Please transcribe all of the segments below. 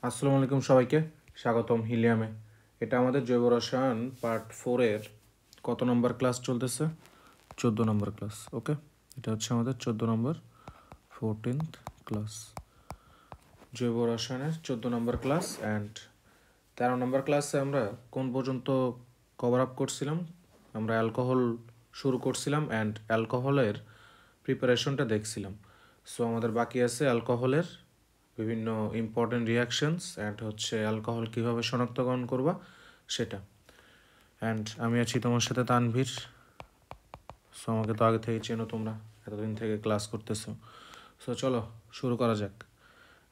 আসসালামু আলাইকুম সবাইকে স্বাগতম হিলিয়ামে। এটা আমাদের জৈব রসায়ন পার্ট 4-এর কত নম্বর ক্লাস চলতেছে? 14 নম্বর ক্লাস। ওকে, এটা হচ্ছে আমাদের 14 নম্বর 14th ক্লাস, জৈব রসায়নের 14 নম্বর ক্লাস। অ্যান্ড 13 নম্বর ক্লাসে আমরা কোন পর্যন্ত কভার আপ করছিলাম? আমরা অ্যালকোহল শুরু করছিলাম অ্যান্ড অ্যালকোহলের প্রিপারেশনটা দেখছিলাম। সো আমাদের বাকি আছে অ্যালকোহলের বিভিন্ন ইম্পর্টেন্ট রিয়াকশনস অ্যান্ড হচ্ছে অ্যালকোহল কীভাবে শনাক্তকরণ করবা সেটা। অ্যান্ড আমি আছি তোমার সাথে তানভীর। সো আমাকে তো আগে থেকে চেনো তোমরা, এতদিন থেকে ক্লাস করতেছো। সো চলো শুরু করা যাক।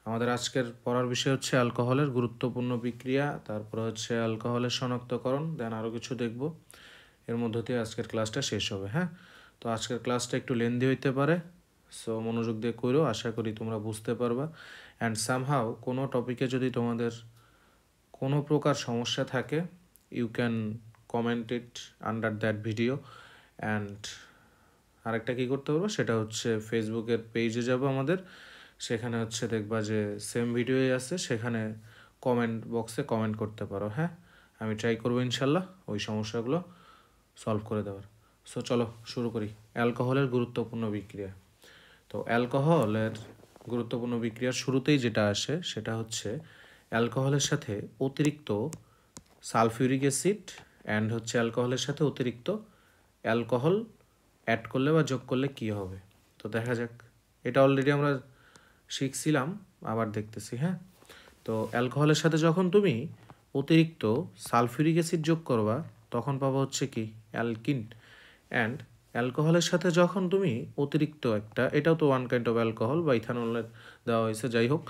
আমাদের আজকের পড়ার বিষয় হচ্ছে অ্যালকোহলের গুরুত্বপূর্ণ বিক্রিয়া, তারপর হচ্ছে অ্যালকোহলের শনাক্তকরণ, দেন আরও কিছু দেখব। এর মধ্য দিয়ে আজকের ক্লাসটা শেষ হবে। হ্যাঁ, তো আজকের ক্লাসটা একটু লেন্দি হইতে পারে, সো মনোযোগ দিয়ে করো, আশা করি তোমরা বুঝতে পারবা। অ্যান্ড সামহাও কোনো টপিকে যদি তোমাদের কোনো প্রকার সমস্যা থাকে, you can comment it under that video. And আরেকটা কী করতে পারবো সেটা হচ্ছে ফেসবুকের পেজে যাব আমাদের, সেখানে হচ্ছে দেখবা যে সেম ভিডিওই আছে, সেখানে কমেন্ট বক্সে কমেন্ট করতে পারো। হ্যাঁ, আমি ট্রাই করবো ইনশাল্লাহ ওই সমস্যাগুলো সলভ করে দেওয়ার। সো চলো শুরু করি। অ্যালকোহলের গুরুত্বপূর্ণ বিক্রিয়া। তো অ্যালকোহলের গুরুত্বপূর্ণ বিক্রিয়ার শুরুতেই যেটা আসে সেটা হচ্ছে অ্যালকোহলের সাথে অতিরিক্ত সালফিউরিক অ্যাসিড অ্যান্ড হচ্ছে অ্যালকোহলের সাথে অতিরিক্ত অ্যালকোহল অ্যাড করলে বা যোগ করলে কী হবে। তো দেখা যাক, এটা অলরেডি আমরা শিখছিলাম, আবার দেখতেছি। হ্যাঁ, তো অ্যালকোহলের সাথে যখন তুমি অতিরিক্ত সালফিউরিক অ্যাসিড যোগ করবা তখন পাবো হচ্ছে কি অ্যালকিন। অ্যান্ড অ্যালকোহলের সাথে যখন তুমি অতিরিক্ত একটা, এটাও তো ওয়ান কাইন্ড অফ অ্যালকোহল বা ইথানলের দেওয়া হয়েছে, যাই হোক,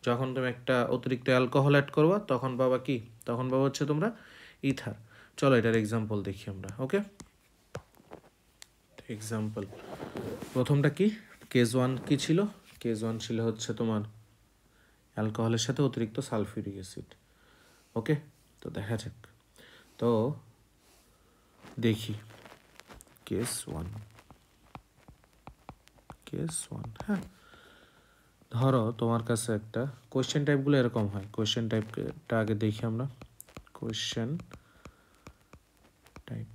যখন তুমি একটা অতিরিক্ত অ্যালকোহল অ্যাড করবা তখন পাবা কি, তখন পাবা হচ্ছে তোমরা ইথার। চলো এটার এক্সাম্পল দেখি আমরা। ওকে, এক্সাম্পল প্রথমটা কি, কেস ওয়ান কী ছিল? কেস ওয়ান ছিল হচ্ছে তোমার অ্যালকোহলের সাথে অতিরিক্ত সালফিউরিক অ্যাসিড। ওকে, তো দেখা যাক। তো দেখি কেস ওয়ান, কেস ওয়ান। হ্যাঁ, ধরো তোমার কাছে একটা কোয়েশ্চেন টাইপগুলো এরকম হয়। কোয়েশ্চেন টাইপটা আগে দেখি আমরা। কোয়েশ্চেন টাইপ,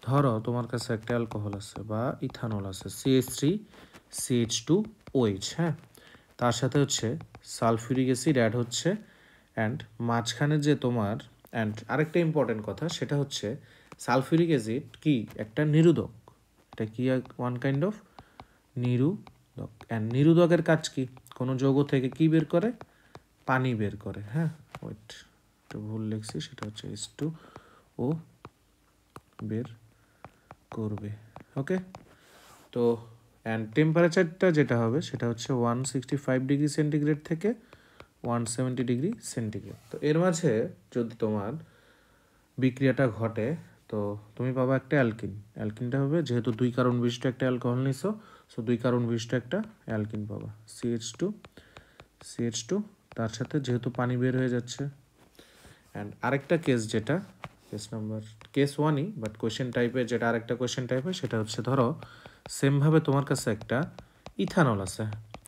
ধরো তোমার কাছে একটা অ্যালকোহল আছে বা ইথানল আছে, CH3CH2OH। হ্যাঁ, তার সাথে হচ্ছে সালফিউরিক অ্যাসিড অ্যাড হচ্ছে। অ্যান্ড মাঝখানে যে তোমার, অ্যান্ড আরেকটা ইম্পর্টেন্ট কথা সেটা হচ্ছে সালফিউরিক অ্যাসিড কি একটা নিরোধক, এটা কি ওয়ান কাইন্ড অফ নিরোধক। অ্যান্ড নিরোধকের কাজ কি, কোনো যৌগ থেকে কি বের করে, পানি বের করে। হ্যাঁ, ওয়েট, একটু ভুল লিখছি, সেটা হচ্ছে H2O বের করবে। ওকে, তো অ্যান্ড টেম্পারেচারটা যেটা হবে সেটা হচ্ছে 165 ডিগ্রি সেন্টিগ্রেড থেকে 170 ডিগ্রি সেন্টিগ্রেড। তো এর মাঝে যদি তোমার বিক্রিয়াটা ঘটে তো তুমি পাবা একটা অ্যালকিন। অ্যালকিনটা হবে, যেহেতু দুই কার্বন বিশিষ্ট একটা অ্যালকোহল নিছো, সো দুই কার্বন বিশিষ্ট একটা অ্যালকিন পাবা, CH2 তার সাথে যেহেতু পানি বের হয়ে যাচ্ছে। অ্যান্ড আরেকটা কেস যেটা কেস ওয়ানই, বাট কোয়েশ্চেন টাইপের যেটা আরেকটা কোয়েশ্চেন টাইপের সেটা হচ্ছে ধরো সেমভাবে তোমার কাছে একটা ইথানল আছে,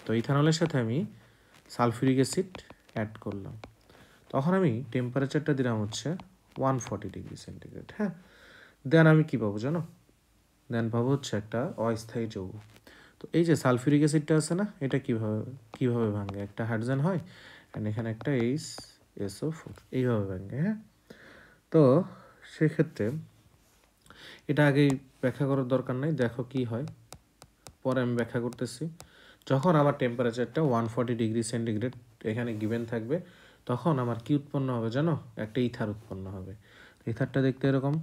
তো ইথানলের সাথে আমি সালফিউরিক অ্যাসিড অ্যাড করলাম, তখন আমি টেম্পারেচারটা দিলাম হচ্ছে 140 ডিগ্রি সেন্টিগ্রেড। হ্যাঁ, দেন আমি কী পাবো জানো, দেন পাবো হচ্ছে একটা অস্থায়ী যৌগ। তো এই যে সালফিউরিক অ্যাসিডটা আছে না, এটা কীভাবে ভাঙে, একটা হাইড্রোজেন হয় অ্যান্ড এখানে একটা HSO4, এইভাবে ভাঙে। হ্যাঁ, তো সেক্ষেত্রে এটা আগেই ব্যাখ্যা করার দরকার নাই, দেখো কি হয়, পরে আমি ব্যাখ্যা করতেছি। যখন আমার টেম্পারেচারটা 140 ডিগ্রি সেন্টিগ্রেড এখানে গিভেন থাকবে, তখন আমার কি উৎপন্ন হবে জানো, একটা ইথার উৎপন্ন হবে। ইথারটা দেখতে এরকম,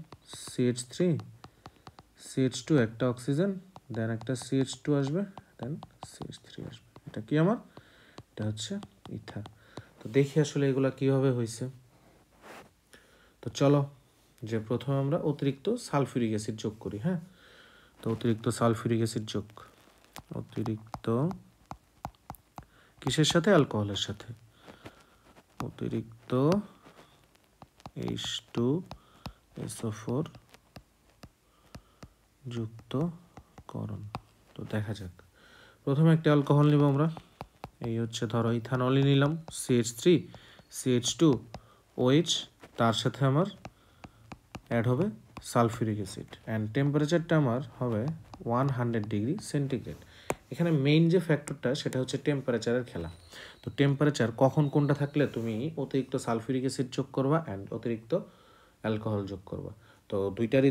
CH3CH2 একটা অক্সিজেন, দেন একটা CH2 আসবে, দেন CH3 আসবে, এটা কি আমার, এটা হচ্ছে ইথার। তো দেখি আসলে এগুলা কীভাবে হয়েছে। তো চলো যে প্রথমে আমরা অতিরিক্ত সালফিউরিক অ্যাসিড যোগ করি। হ্যাঁ, তো অতিরিক্ত সালফিউরিক অ্যাসিড যোগ, অতিরিক্ত কিসের সাথে, অ্যালকোহলের সাথে, অতিরিক্ত H2SO4 যুক্তকরণ। তো দেখা যাক, প্রথমে একটা অ্যালকোহল নিব আমরা, এই হচ্ছে ধরো ইথানলই নিলাম, CH3 CH2 OH, তার সাথে আমার অ্যাড হবে সালফিউরিক অ্যাসিড, অ্যান্ড টেম্পারেচারটা আমার হবে 100 ডিগ্রি সেন্টিগ্রেড। এখানে মেইন যে ফ্যাক্টরটা সেটা হচ্ছে টেম্পারেচারের খেলা। তো টেম্পারেচার কখন কোনটা থাকলে তুমি অতিরিক্ত সালফিউরিক অ্যাসিড যোগ করবা অ্যান্ড অতিরিক্ত অ্যালকোহল যোগ করবা। তো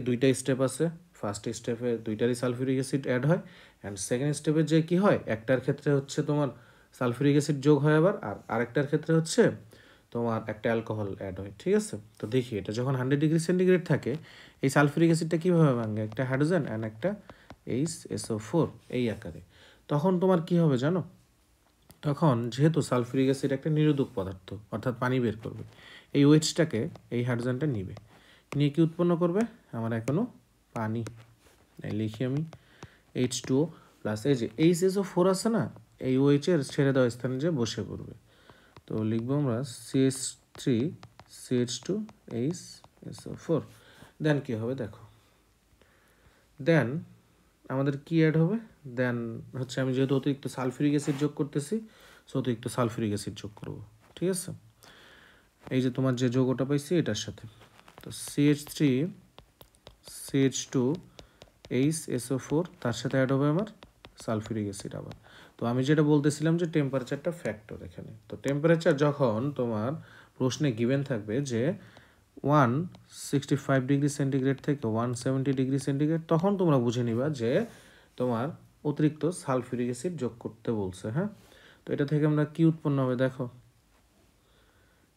দুইটাই স্টেপ আছে। ফার্স্ট স্টেপে দুইটারই সালফিউরিক অ্যাসিড অ্যাড হয়, অ্যান্ড সেকেন্ড স্টেপে যে কি হয়, একটার ক্ষেত্রে হচ্ছে তোমার সালফিউরিক অ্যাসিড যোগ হয় আবার, আর আরেকটার ক্ষেত্রে হচ্ছে তোমার একটা অ্যালকোহল অ্যাড হয়। ঠিক আছে, তো দেখি এটা যখন 100 ডিগ্রি সেন্টিগ্রেড থাকে এই সালফিউরিক অ্যাসিডটা কীভাবে ভাঙে, একটা হাইড্রোজেন অ্যান্ড একটা HSO4 এই আকারে। তখন তোমার কি হবে জানো, তখন যেহেতু সালফিউরিক অ্যাসিড একটা নিরোধক পদার্থ অর্থাৎ পানি বের করবে, এই ওয়েজটাকে এই হাইড্রোজেনটা নিবে, নিয়ে কি উৎপন্ন করবে, আমার এখনও পানি লিখি আমি H2O প্লাস এই যে HSO4 আছে না, এই ওয়েচের ছেড়ে দেওয়া স্থানে যে বসে পড়বে। তো লিখবো আমরা CH3 CH2 HSO4। দেন কী হবে দেখো, দেন আমাদের কি অ্যাড হবে, দেন হচ্ছে আমি যেহেতু অতিরিক্ত সালফিউরিক অ্যাসিড যোগ করতেছি, সো অতিরিক্ত সালফিউরিক অ্যাসিড যোগ করবো। ঠিক আছে, এই যে তোমার যে যৌগটা পাইছি এটার সাথে, তো CH3 CH2 HSO4 তার সাথে অ্যাড হবে আমার সালফিউরিক অ্যাসিড আবার। তো আমি যেটা বলতেছিলাম যে টেম্পারেচারটা ফ্যাক্টর এখানে। তো টেম্পারেচার যখন তোমার প্রশ্নে গিভেন থাকবে যে 165 ডিগ্রি সেন্টিগ্রেড থেকে 170 ডিগ্রি সেন্টিগ্রেড, তখন তোমরা বুঝে নিবা যে তোমার অতিরিক্ত সালফিউরিক অ্যাসিড যোগ করতে বলছে। হ্যাঁ, তো এটা থেকে আমরা কি উৎপন্ন হবে দেখো,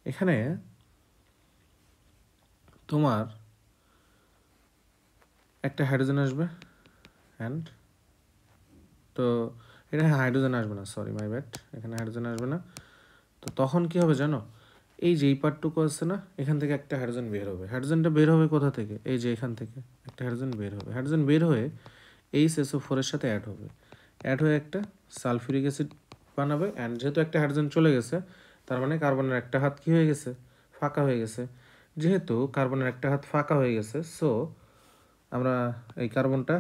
এখানে তোমার একটা হাইড্রোজেন আসবে, অ্যান্ড তো এটা হাইড্রোজেন আসবে না, সরি মাই ব্যাড, এখানে হাইড্রোজেন আসবে না। তো তখন কি হবে জানো, এই যে এই পার্টটুকু আছে না, এখান থেকে একটা হাইড্রোজেন বের হবে। হাইড্রোজেনটা বের হবে কোথা থেকে, এই যে এখান থেকে একটা হাইড্রোজেন বের হবে। হাইড্রোজেন বের হয়ে HSO4 এর সাথে অ্যাড হবে, অ্যাড হয়ে একটা সালফিউরিক অ্যাসিড বানাবে। অ্যান্ড যেহেতু একটা হাইড্রোজেন চলে গেছে, তার মানে কার্বনের একটা হাত কি হয়ে গেছে, ফাঁকা হয়ে গেছে। যেহেতু কার্বনের একটা হাত ফাঁকা হয়ে গেছে, সো আমরা এই কার্বনটা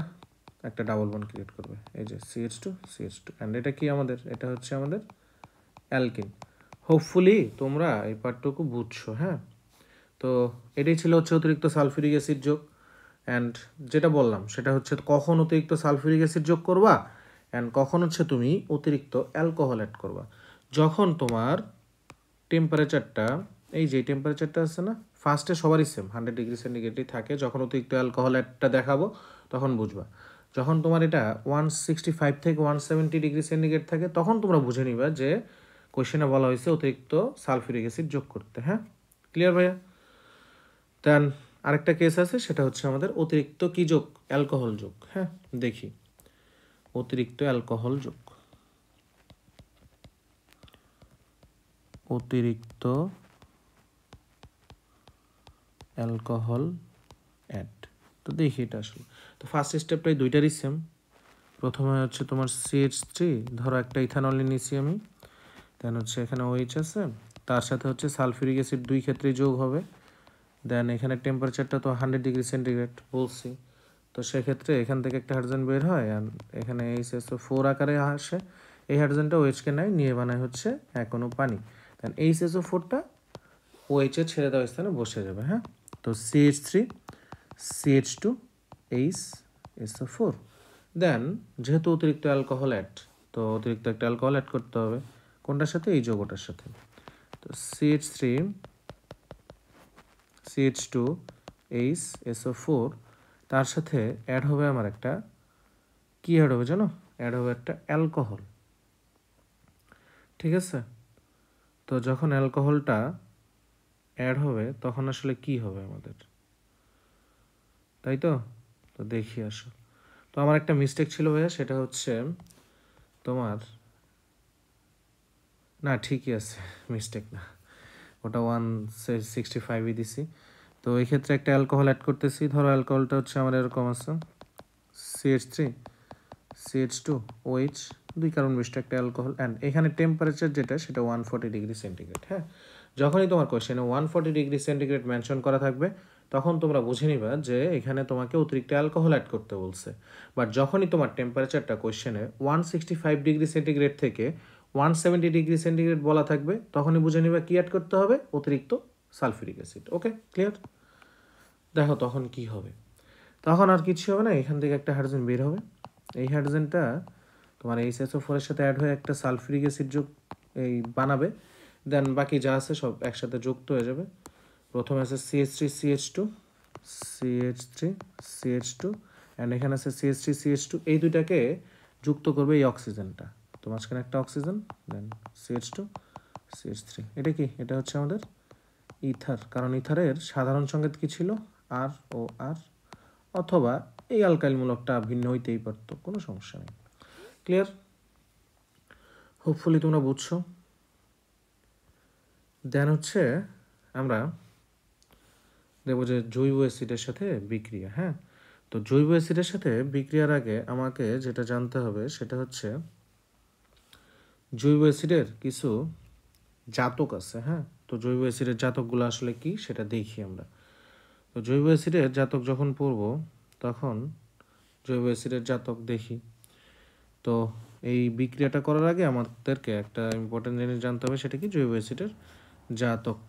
একটা ডাবল বন্ড ক্রিয়েট করবে, এই যে CH2 CH2, অ্যান্ড এটা কি আমাদের, এটা হচ্ছে আমাদের অ্যালকিন। হোপফুলি তোমরা এই পার্টটুকু বুঝছো। হ্যাঁ, তো এটাই ছিল হচ্ছে অতিরিক্ত সালফিউরিক অ্যাসিড যোগ। অ্যান্ড যেটা বললাম সেটা হচ্ছে কখন অতিরিক্ত সালফিউরিক অ্যাসিড যোগ করবা অ্যান্ড কখন হচ্ছে তুমি অতিরিক্ত অ্যালকোহল অ্যাড করবা, যখন তোমার টেম্পারেচারটা, এই যে টেম্পারেচারটা আছে না, ফার্স্টে সবারই সেম 100 ডিগ্রি সেন্টিগ্রেডই থাকে। যখন অতিরিক্ত অ্যালকোহল অ্যাডটা দেখাবো তখন বুঝবা। যখন তোমার এটা 165 থেকে 170 ডিগ্রি সেন্টিগ্রেড থাকে, তখন তোমরা বুঝে নিবা যে কোয়েশ্চেনে বলা হয়েছে অতিরিক্ত সালফিউরিক অ্যাসিড যোগ করতে। হ্যাঁ, ক্লিয়ার ভাইয়া? দেন আরেকটা কেস আছে, সেটা হচ্ছে আমাদের অতিরিক্ত কি যোগ, অ্যালকোহল যোগ। হ্যাঁ, দেখি অতিরিক্ত অ্যালকোহল যোগ, অতিরিক্ত অ্যালকোহল অ্যাড। তো দেখি এটা আসলে, তো ফার্স্ট স্টেপটাই দুইটারই সেম। প্রথমে হচ্ছে তোমার CH3, ধরো একটা ইথানল নিয়েছি আমি, দেন হচ্ছে এখানে OH আছে, তার সাথে হচ্ছে সালফিউরিক অ্যাসিড, দুই ক্ষেত্রেই যোগ হবে। দেন এখানে টেম্পারেচারটা তো 100 ডিগ্রি সেন্টিগ্রেড বলছি, তো সেক্ষেত্রে এখান থেকে একটা হাইড্রোজেন বের হয়, আর এখানে HSO4 আকারে আসে। এই হাইড্রোজেনটা OH-কে নিয়ে বানায় হচ্ছে এখনও পানি। দেন HSO4টা OH এর ছেড়ে দেওয়া স্থানে বসে যাবে। হ্যাঁ, তো CH3 CH2 HSO4। দেন যেহেতু অতিরিক্ত অ্যালকোহল অ্যাড, তো অতিরিক্ত একটা অ্যালকোহল অ্যাড করতে হবে কোনটার সাথে, এই যৌগটার সাথে। তো CH3 CH2 HSO4 তার সাথে অ্যাড হবে আমার একটা কি অ্যাড হবে জানো, অ্যাড হবে একটা অ্যালকোহল। ঠিক আছে, তো যখন অ্যালকোহলটা অ্যাড হবে তখন আসলে কি হবে আমাদের, তাই তো? তো দেখি আসো, তো আমার একটা মিস্টেক ছিল ভাইয়া, সেটা হচ্ছে তোমার, না ঠিকই আছে, মিস্টেক না, ওটা 165ই দিছি। তো এই ক্ষেত্রে একটা অ্যালকোহল অ্যাড করতেছি, ধরো অ্যালকোহলটা হচ্ছে আমার এরকম আছে CH3 CH2 OH, দুই কার্বন বিশিষ্ট একটা অ্যালকোহল। অ্যান্ড এখানে টেম্পারেচার যেটা সেটা 140 ডিগ্রি সেন্টিগ্রেড। হ্যাঁ, যখনই তোমার কোয়েশ্চেনে 140 ডিগ্রি সেন্টিগ্রেড মেনশন করা থাকবে, তখন তোমরা বুঝে নিবা যে এখানে তোমাকে অতিরিক্ত অ্যালকোহল অ্যাড করতে বলছে। বাট যখনই তোমার টেম্পারেচারটা কোয়েশ্চেনে 165 ডিগ্রি সেন্টিগ্রেড থেকে 170°C বলা থাকবে, তখনই বুঝে নিবা কি অ্যাড করতে হবে, অতিরিক্ত সালফিউরিক অ্যাসিড। ওকে, ক্লিয়ার? দেখো তখন কি হবে, তখন আর কিছু হবে না, এখান থেকে একটা হাইড্রোজেন বের হবে, এই হাইড্রোজেনটা তোমার HSO4 এর সাথে অ্যাড হয়ে একটা সালফিউরিক অ্যাসিড এই বানাবে, দেন বাকি যা আছে সব একসাথে যুক্ত হয়ে যাবে। প্রথমে আছে CH3CH2 অ্যান্ড এখানে আছে CH3CH2, এই দুইটাকে যুক্ত করবে এই অক্সিজেনটা, তো মাঝখানে একটা অক্সিজেন, দেন CH2CH3, এটা কি, এটা হচ্ছে আমাদের ইথার, কারণ ইথারের সাধারণ সংকেত কি ছিল, ROR, অথবা এই অ্যালকাইল মূলকটা ভিন্ন হইতেই পারতো, কোনো সমস্যা নেই। ক্লিয়ার? হোপফুলি তোমরা বুঝছো। দেন হচ্ছে আমরা দেখবো যে জৈব অ্যাসিডের সাথে বিক্রিয়া। হ্যাঁ, তো জৈব অ্যাসিডের সাথে বিক্রিয়ার আগে আমাকে যেটা জানতে হবে সেটা হচ্ছে জৈব অ্যাসিডের কিছু জাতক আছে। হ্যাঁ, তো জৈব অ্যাসিডের জাতকগুলো আসলে কি সেটা দেখি আমরা। তো জৈব অ্যাসিডের জাতক যখন পড়ব তখন জৈব অ্যাসিডের জাতক দেখি। তো এই বিক্রিয়াটা করার আগে আমাদেরকে একটা ইম্পর্টেন্ট জিনিস জানতে হবে, সেটা কি, জৈব অ্যাসিডের জাতক।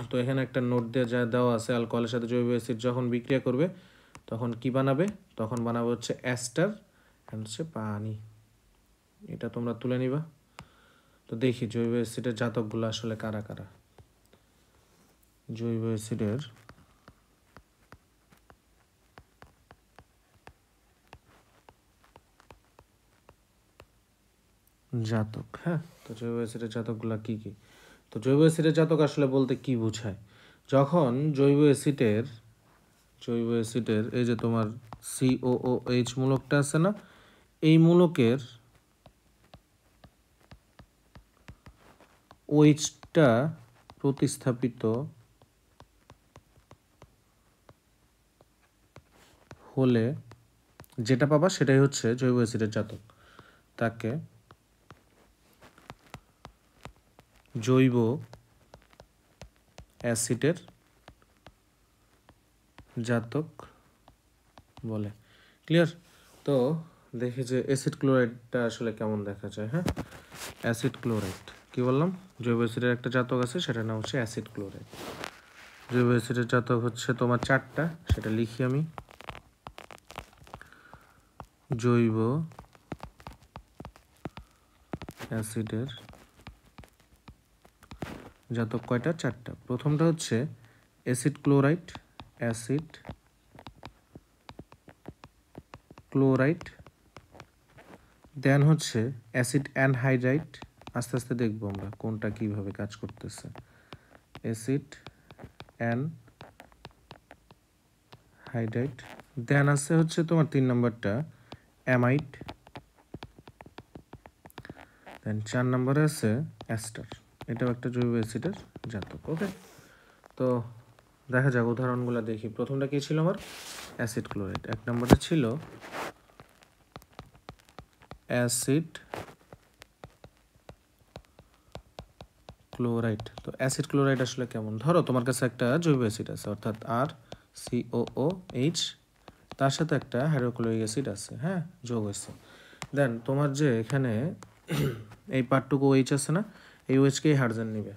তো এখানে একটা নোট দেওয়া আছে, অ্যালকোহলের সাথে জৈব অ্যাসিড যখন বিক্রিয়া করবে তখন কি বানাবে, তখন বানাবে হচ্ছে অ্যাস্টার অ্যান্ড হচ্ছে পানি। এটা তোমরা তুলে নিবা। তো দেখি জৈব অ্যাসিডের জাতকগুলো আসলে কারা কারা। জৈব অ্যাসিডের জাতক। হ্যাঁ, তো জৈব অ্যাসিডের জাতকগুলো কি কি? তো জৈব অ্যাসিডের জাতক আসলে বলতে কি বোঝায়, যখন জৈব অ্যাসিডের এই যে তোমার COOH মূলকটা আছে না, এই মূলকের OH-টা প্রতিস্থাপিত হলে যেটা পাবা সেটাই হচ্ছে জৈব অ্যাসিডের জাতক, তাকে জৈব অ্যাসিডের জাতক বলে। ক্লিয়ার? তো দেখি যে অ্যাসিড ক্লোরাইডটা আসলে কেমন দেখা যায়। হ্যাঁ, অ্যাসিড ক্লোরাইড কি বললাম, জৈব অ্যাসিডের একটা জাতক আছে, সেটার নাম হচ্ছে অ্যাসিড ক্লোরাইড। জৈব অ্যাসিডের জাতক হচ্ছে তোমার 4টা, সেটা লিখি আমি। জৈব অ্যাসিডের জাতক কয়টা, 4টা। প্রথমটা হচ্ছে অ্যাসিড ক্লোরাইড, দেন হচ্ছে অ্যাসিড অ্যানহাইড্রাইড, আস্তে আস্তে দেখবো আমরা কোনটা কিভাবে কাজ করতেছে। অ্যাসিড অ্যানহাইড্রাইড, দেন আছে হচ্ছে তোমার 3 নম্বরটা অ্যামাইড, দেন 4 নম্বরে আছে অ্যাস্টার, এটাও একটা জৈব অ্যাসিডের জাতক। ওকে, তো দেখা যাক উদাহরণগুলো দেখি। প্রথমটা কি ছিল আমার, অ্যাসিড ক্লোরাইড। 1 নম্বরে ছিল অ্যাসিড ক্লোরাইড। তো অ্যাসিড ক্লোরাইড আসলে কেমন, ধরো তোমার কাছে একটা জৈব অ্যাসিড আছে, অর্থাৎ RCOOH, তার সাথে একটা হাইড্রোক্লোরিক অ্যাসিড আছে, হ্যাঁ, যোগ হয়েছে। দেন তোমার যে এখানে এই পার্টটুকু OH আছে না, এই OH-কেই হাইড্রোজেন নিবে,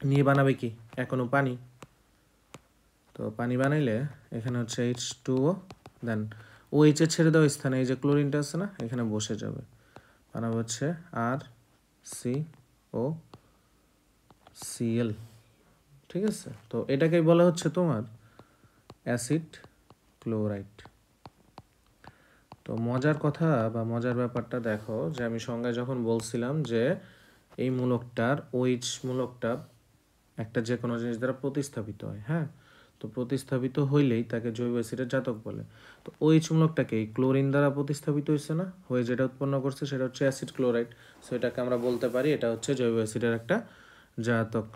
নিয়ে বানাবে কি, এখনো পানি। তো পানি বানাইলে এখানে হচ্ছে H2O, দেন OH এর ছেড়ে দেওয়া স্থানে এই যে ক্লোরিনটা আছে না, এখানে বসে যাবে, বানাবে হচ্ছে RCOCl। ঠিক আছে, তো এটাকেই বলা হচ্ছে তোমার অ্যাসিড ক্লোরাইড। তো মজার কথা বা মজার ব্যাপারটা দেখো, যে আমি সংজ্ঞায় যখন বলছিলাম যে এই মূলকটার OH মূলকটা একটা যে কোনো জিনিস দ্বারা প্রতিস্থাপিত হয়। হ্যাঁ, তো প্রতিস্থাপিত হইলেই তাকে জৈব অ্যাসিডের জাতক বলে। তো OH মূলকটাকে এই ক্লোরিন দ্বারা প্রতিস্থাপিত হয়েছে না, হয়ে যেটা উৎপন্ন করছে সেটা হচ্ছে অ্যাসিড ক্লোরাইড। সো এটাকে আমরা বলতে পারি এটা হচ্ছে জৈব অ্যাসিডের একটা জাতক।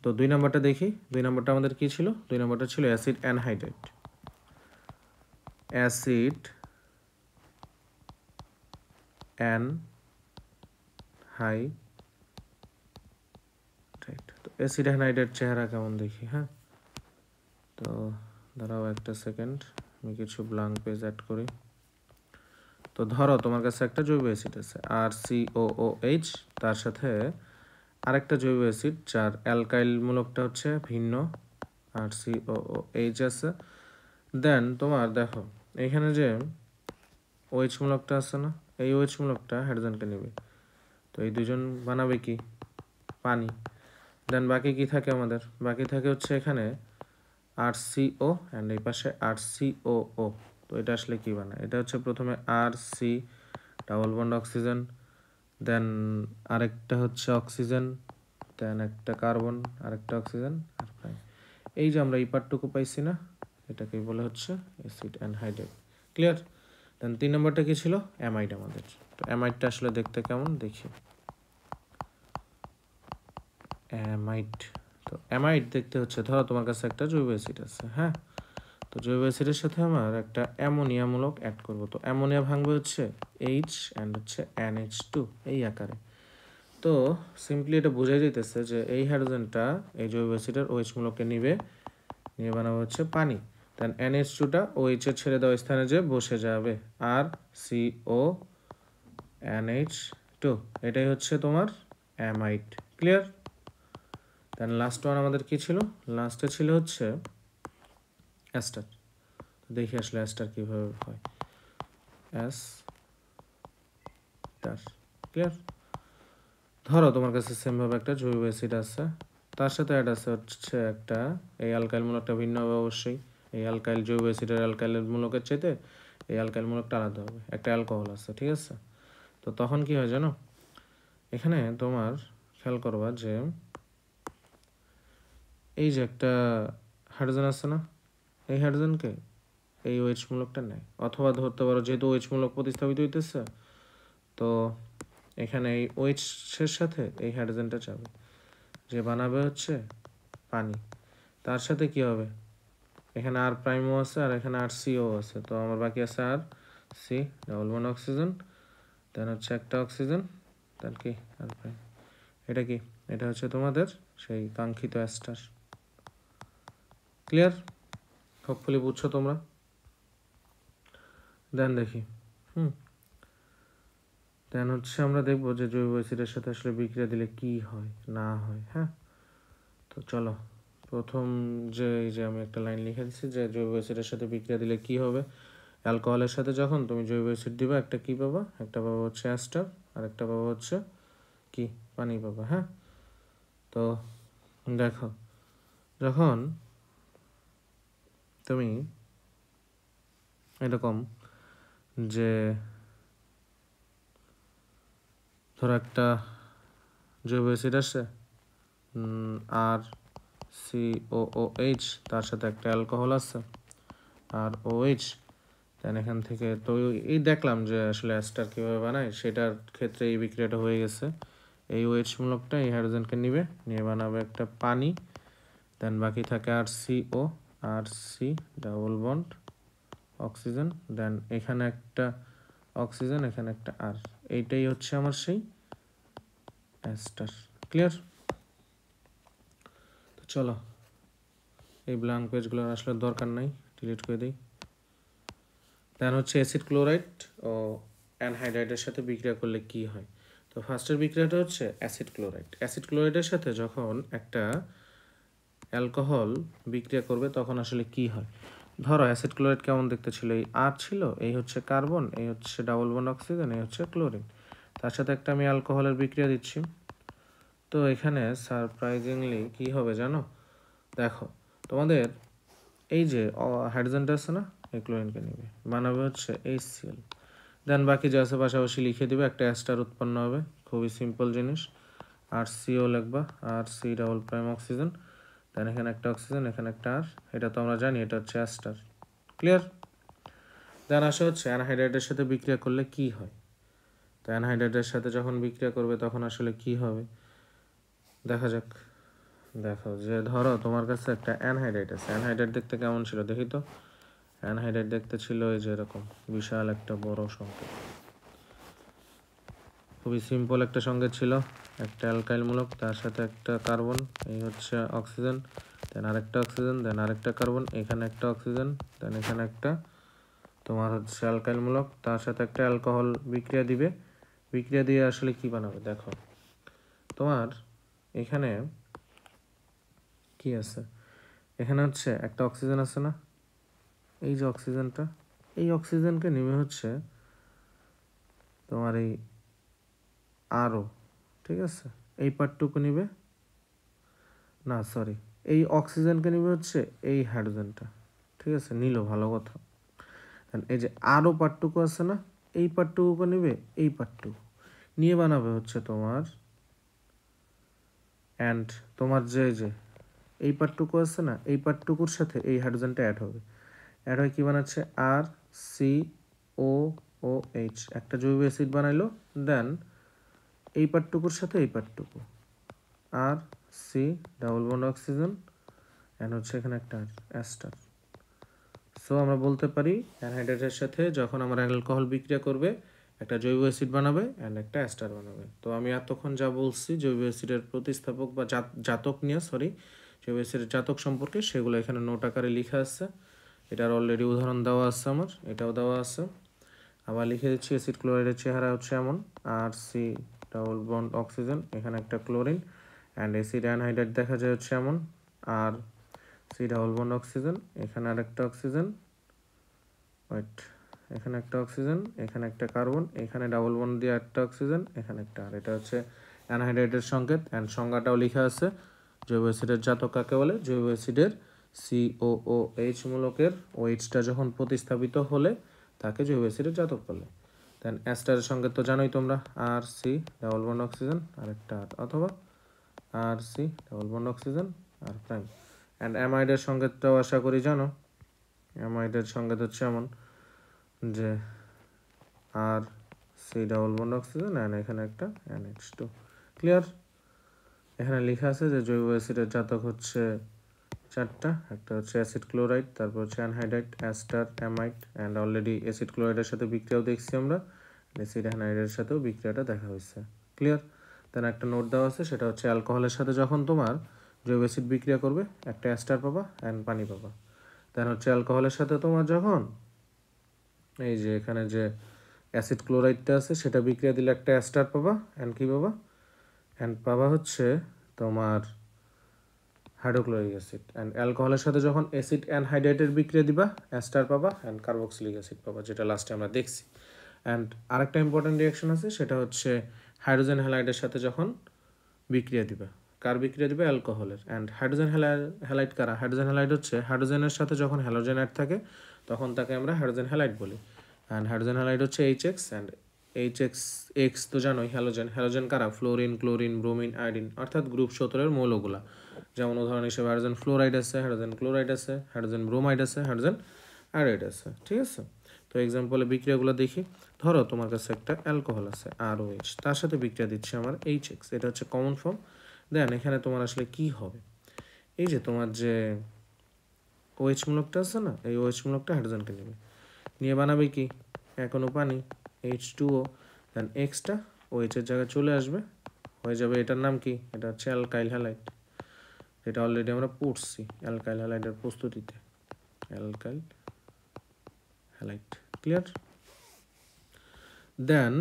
তো 2 নম্বরটা দেখি, 2 নম্বরটা আমাদের কি ছিল, 2 নম্বরটা ছিল অ্যাসিড অ্যানহাইড্রাইড। Acid anhydride. তো অ্যাসিড অ্যানহাইড্রাইড চেহারা কেমন দেখি। হ্যাঁ, তো দাঁড়াও একটা সেকেন্ড, আমি কিছু ব্ল্যাঙ্ক পেজ অ্যাড করি। তো ধরো তোমার কাছে একটা জৈব অ্যাসিড আছে RCOOH, তার সাথে আরেকটা জৈব অ্যাসিড যার অ্যালকাইল মূলকটা হচ্ছে ভিন্ন, আর COOH আছে। দেন তোমার দেখো এইখানে যে OH মূলকটা আছে না, এই OH মূলকটা হাইড্রোজেনকে নেবে, তো এই দুজন বানাবে কি পানি। দেন বাকি কি থাকে আমাদের, বাকি থাকে হচ্ছে এখানে RCO অ্যান্ড এই পাশে RCOO। তো এটা আসলে কি বানায়, এটা হচ্ছে প্রথমে RC ডাবল বন্ড অক্সিজেন, দেন আরেকটা হচ্ছে অক্সিজেন, দেন একটা কার্বন, আরেকটা অক্সিজেন আর প্রাইম। এই যে আমরা এই পার্টটুকু পাইছি না, এটাকেই বলে হচ্ছে অ্যাসিড অ্যানহাইড্রাইড। ক্লিয়ার? দেন 3 নম্বরটা কি ছিল, অ্যামাইড আমাদের। তো অ্যামাইডটা আসলে দেখতে কেমন দেখি, অ্যামাইড। তো অ্যামাইড দেখতে হচ্ছে, ধরো তোমার কাছে একটা জৈব অ্যাসিড আছে, হ্যাঁ, তো জৈব অ্যাসিডের সাথে আমার একটা অ্যামোনিয়ামূলক অ্যাড করব। তো অ্যামোনিয়া ভাঙবে হচ্ছে H অ্যান্ড হচ্ছে NH2 এই আকারে। তো সিম্পলি এটা বোঝাই যাইতেছে যে এই হাইড্রোজেনটা এই জৈব অ্যাসিডের OH মূলককে নিয়ে বানাবো হচ্ছে পানি। দেন NH2টা OH এর ছেড়ে দেওয়া স্থানে যে বসে যাবে, আর CONH2, এটাই হচ্ছে তোমার অ্যামাইড। ক্লিয়ার? দেন লাস্ট ওয়ান আমাদের কি ছিল, লাস্টে ছিল হচ্ছে অ্যাস্টার। দেখি আসলে অ্যাস্টার কীভাবে হয়, অ্যাস্টার। ক্লিয়ার? ধরো তোমার কাছে সেমভাবে একটা জৈব অ্যাসিড আছে, তার সাথে অ্যাড আছে হচ্ছে একটা এই অ্যালকাইল মূলকটা ভিন্ন হবে অবশ্যই। এই অ্যালকাইল জৈব অ্যাসিডের অ্যালকাইলের মূলকের চাইতে এই অ্যালকাইল মূলকটা আলাদা হবে, একটা অ্যালকোহল আছে, ঠিক আছে? তো তখন কি হয় জানো, এখানে তোমার খেয়াল করবা যে এই যে একটা হাইড্রোজেন আছে না, এই হাইড্রোজেনকে এই OH মূলকটা নেয়, অথবা ধরতে পারো যেহেতু OH মূলক প্রতিস্থাপিত হইতেছে, তো এখানে এই OH এর সাথে এই হাইড্রোজেনটা যাবে, যে বানাবে হচ্ছে পানি। তার সাথে কি হবে, এখানে আর প্রাইমও আছে আর এখানে RCO আছে, তো আমার বাকি আছে আর সি ডাবল বন্ড অক্সিজেন, দেন হচ্ছে একটা অক্সিজেন, দেন কি আর প্রাইম। এটা কি, এটা হচ্ছে তোমাদের সেই কাঙ্ক্ষিত অ্যাস্টার। ক্লিয়ার? হোপফুলি বুঝছো তোমরা। দেন দেখি, দেন হচ্ছে আমরা দেখবো যে জৈব অ্যাসিডের সাথে আসলে বিক্রিয়া দিলে কি হয় না হয়। হ্যাঁ, তো চলো প্রথম যে এই যে আমি একটা লাইন লিখে দিচ্ছি যে জৈব অ্যাসিডের সাথে বিক্রিয়া দিলে কি হবে। অ্যালকোহলের সাথে যখন তুমি জৈব অ্যাসিড দিবা, একটা কি পাবা, একটা পাবা হচ্ছে অ্যাস্টার, আর একটা পাবা হচ্ছে কি পানি পাবা। হ্যাঁ, তো দেখো যখন তুমি এরকম যে ধরো একটা জৈব অ্যাসিড আসছে আর COOH, তার সাথে একটা অ্যালকোহল আছে আর OH, দেন এখান থেকে তো এই দেখলাম যে আসলে অ্যাস্টার কীভাবে বানায়, সেটার ক্ষেত্রে এই বিক্রিয়াটা হয়ে গেছে। এই OH মূলকটা এই হাইড্রোজেনকে নিয়ে বানাবে একটা পানি, দেন বাকি থাকে RC ডাবল বন্ড অক্সিজেন, দেন এখানে একটা অক্সিজেন, এখানে একটা আর, এইটাই হচ্ছে আমার সেই অ্যাস্টার। ক্লিয়ার? তো চলো এই ব্ল্যাঙ্ক পেজগুলোর আসলে দরকার নাই, ডিলিট করে দিই। দেন হচ্ছে অ্যাসিড ক্লোরাইড ও অ্যানহাইড্রাইডের সাথে বিক্রিয়া করলে কি হয়। তো ফার্স্টের বিক্রিয়াটা হচ্ছে অ্যাসিড ক্লোরাইড। অ্যাসিড ক্লোরাইডের সাথে যখন একটা অ্যালকোহল বিক্রিয়া করবে তখন আসলে কি হয়। ধরো অ্যাসিড ক্লোরাইড কেমন দেখতে ছিল, এই আর ছিল, এই হচ্ছে কার্বন, এই হচ্ছে ডাবল বন্ড অক্সিজেন, এই হচ্ছে ক্লোরিন, তার সাথে একটা আমি অ্যালকোহলের বিক্রিয়া দিচ্ছি। তো এখানে সারপ্রাইজিংলি কি হবে জানো, দেখো তোমাদের এই যে হাইড্রোজেনটা আছে না, এই ক্লোরিনকে নেবে, বানাবে হচ্ছে HCl, দেন বাকি যা আছে পাশাপাশি লিখে দিবে, একটা অ্যাস্টার উৎপন্ন হবে। খুবই সিম্পল জিনিস, RCO লিখবা, RC ডাবল প্রাইম অক্সিজেন, দেন এখানে একটা অক্সিজেন, এখানে একটা আর, এটা তো আমরা জানি এটা হচ্ছে অ্যাস্টার। ক্লিয়ার? দেন আসা হচ্ছে অ্যানহাইড্রাইডের সাথে বিক্রিয়া করলে কি হয়। তো অ্যানহাইড্রাইডের সাথে যখন বিক্রিয়া করবে তখন আসলে কি হবে দেখা যাক। দেখো যে ধরো তোমার কাছে একটা অ্যানহাইড্রাইড আছে, অ্যানহাইড্রাইড দেখতে কেমন ছিল দেখি তো। অ্যানহাইড্রাইড দেখতে ছিল এই যে এরকম বিশাল একটা বড় সংকেত, খুবই সিম্পল একটা সংকেত ছিল, একটা অ্যালকাইল মূলক, তার সাথে একটা কার্বন, এই হচ্ছে অক্সিজেন, দেন আরেকটা অক্সিজেন, দেন আরেকটা কার্বন, এখানে একটা অক্সিজেন, দেন এখানে একটা তোমার হচ্ছে অ্যালকাইল মূলক, তার সাথে একটা অ্যালকোহল বিক্রিয়া দিবে। বিক্রিয়া দিয়ে আসলে কি বানাবে দেখো, তোমার এখানে কি আছে, এখানে হচ্ছে একটা অক্সিজেন আছে না, এই যে অক্সিজেনটা, এই অক্সিজেনকে নেবে হচ্ছে তোমার এই আরও, ঠিক আছে, এই পার্টটুকু নিবে, না সরি, এই অক্সিজেনকে নিবে হচ্ছে এই হাইড্রোজেনটা, ঠিক আছে, নিল ভালো কথা। এই যে আরও পার্টটুকু আছে না, এই পার্টটুকু নিবে, এই পার্টটুকু নিয়ে বানাবে হচ্ছে তোমার, অ্যান্ড তোমার যে এই পার্টটুকু আছে না, এই পার্টটুকুর সাথে এই হাইড্রোজেনটা অ্যাড হবে, অ্যাড হয়ে কী বানাচ্ছে, আর সি ও ও এইচ, একটা জৈব অ্যাসিড বানাইলো। দেন এই পার্টটুকুর সাথে এই পার্টটুকু, R C double bond oxygen, and হচ্ছে এখানে একটা অ্যাস্টার। সো আমরা বলতে পারি অ্যানহাইড্রাইটের সাথে যখন আমরা অ্যালকোহল বিক্রিয়া করবে একটা জৈব অ্যাসিড বানাবে অ্যান্ড একটা অ্যাস্টার বানাবে। তো আমি এতক্ষণ যা বলছি জৈব অ্যাসিডের প্রতিস্থাপক বা জাতক নিয়ে জৈব অ্যাসিডের জাতক সম্পর্কে, সেগুলো এখানে নোট আকারে লেখা আছে। এটার অলরেডি উদাহরণ দেওয়া আছে, আমার এটাও দেওয়া আছে। আবার লিখে দিচ্ছি অ্যাসিড ক্লোরাইডের চেহারা হচ্ছে এমন, আর সি ডাবল বন্ড অক্সিজেন, এখানে একটা ক্লোরিন, অ্যান্ড অ্যাসিড অ্যানহাইড্রাইট দেখা যায় হচ্ছে এমন, আর সি ডাবল বন্ড অক্সিজেন, এখানে আরেকটা অক্সিজেন, ওয়েট, এখানে একটা অক্সিজেন, এখানে একটা কার্বন, এখানে ডাবল বন্ড দিয়ে একটা অক্সিজেন, এখানে একটা, আর এটা হচ্ছে অ্যানহাইড্রাইটের সংকেত। অ্যান্ড সংজ্ঞাটাও লেখা আছে, জৈব অ্যাসিডের জাতক কাকে বলে, জৈব অ্যাসিডের COOH মূলকের OH-টা যখন প্রতিস্থাপিত হলে তাকে জৈব অ্যাসিডের জাতক বলে। দেন অ্যাস্টারের সংকেত তো জানোই তোমরা, R C double bond oxygen আরেকটা, অথবা R C double bond oxygen R prime. And অ্যামাইডের সংকেতটাও আশা করি জানো, অ্যামাইডের সংকেত হচ্ছে এমন যে R C double bond oxygen and এখানে একটা NH2। ক্লিয়ার? এখানে লেখা আছে যে জৈব অ্যাসিডের জাতক হচ্ছে চারটা, একটা হচ্ছে অ্যাসিড ক্লোরাইড, তারপর হচ্ছে anhydride, ester, amide, and already acid ক্লোরাইডের সাথে বিক্রিয়াও দেখছি আমরা, অ্যাসিড অ্যানহাইড্রাইটের সাথেও বিক্রিয়াটা দেখা হয়েছে। ক্লিয়ার? দেন একটা নোট দেওয়া আছে, সেটা হচ্ছে অ্যালকোহলের সাথে যখন তোমার জৈব অ্যাসিড বিক্রিয়া করবে একটা অ্যাস্টার পাবা অ্যান্ড পানি পাবা। দেন হচ্ছে অ্যালকোহলের সাথে তোমার যখন এই যে এখানে যে অ্যাসিড ক্লোরাইডটা আছে সেটা বিক্রিয়া দিলে একটা অ্যাস্টার পাবা অ্যান্ড কী পাবা, অ্যান্ড পাবা হচ্ছে তোমার হাইড্রোক্লোরিক অ্যাসিড। অ্যান্ড অ্যালকোহলের সাথে যখন অ্যাসিড অ্যানহাইড্রাইটের বিক্রিয়া দিবা অ্যাস্টার পাবা অ্যান্ড কার্বক্সিলিক অ্যাসিড পাবা, যেটা লাস্টে আমরা দেখছি। অ্যান্ড আরেকটা ইম্পর্টেন্ট রিয়াকশন আছে, সেটা হচ্ছে হাইড্রোজেন হ্যালাইডের সাথে যখন বিক্রিয়া দিবা, কার বিক্রিয়া দিবে, অ্যালকোহলের। অ্যান্ড হাইড্রোজেন হ্যালাইড কারা, হাইড্রোজেন হ্যালাইড হচ্ছে হাইড্রোজেনের সাথে যখন হ্যালোজেন অ্যাড থাকে তখন তাকে আমরা হাইড্রোজেন হ্যালাইড বলি। অ্যান্ড হাইড্রোজেন হ্যালাইড হচ্ছে HX, অ্যান্ড HX তো জানোই হ্যালোজেন। হ্যালোজেন কারা, ফ্লোরিন, ক্লোরিন, ব্রোমিন, আয়োডিন, অর্থাৎ গ্রুপ 17-এর মৌলগুলা। যেমন উদাহরণ হিসেবে হাইড্রোজেন ফ্লোরাইড আছে, হাইড্রোজেন ক্লোরাইড আছে, হাইড্রোজেন ব্রোমাইড আছে, হাইড্রোজেন আয়োডাইড আছে। ঠিক আছে? তো এক্সাম্পলে বিক্রিয়াগুলো দেখি। ধরো তোমার কাছে একটা অ্যালকোহল আছে ROH, তার সাথে বিক্রিয়া দিচ্ছে আমার HX, এটা হচ্ছে কমন ফর্ম। দেন এখানে তোমার আসলে কি হবে, এই যে তোমার যে OH মূলকটা আছে না, এই OH মূলকটা হাইড্রোজেনকে নেবে, নিয়ে বানাবে কি, এখনও পানি H2O, দেন এক্সটা OH এর জায়গায় চলে আসবে, হয়ে যাবে এটার নাম কি, এটা হচ্ছে অ্যালকাইল হ্যালাইড, এটা অলরেডি আমরা পড়ছি অ্যালকাইল হ্যালাইডের প্রস্তুতিতে, অ্যালকাইল হ্যালাইড। ক্লিয়ার? দেন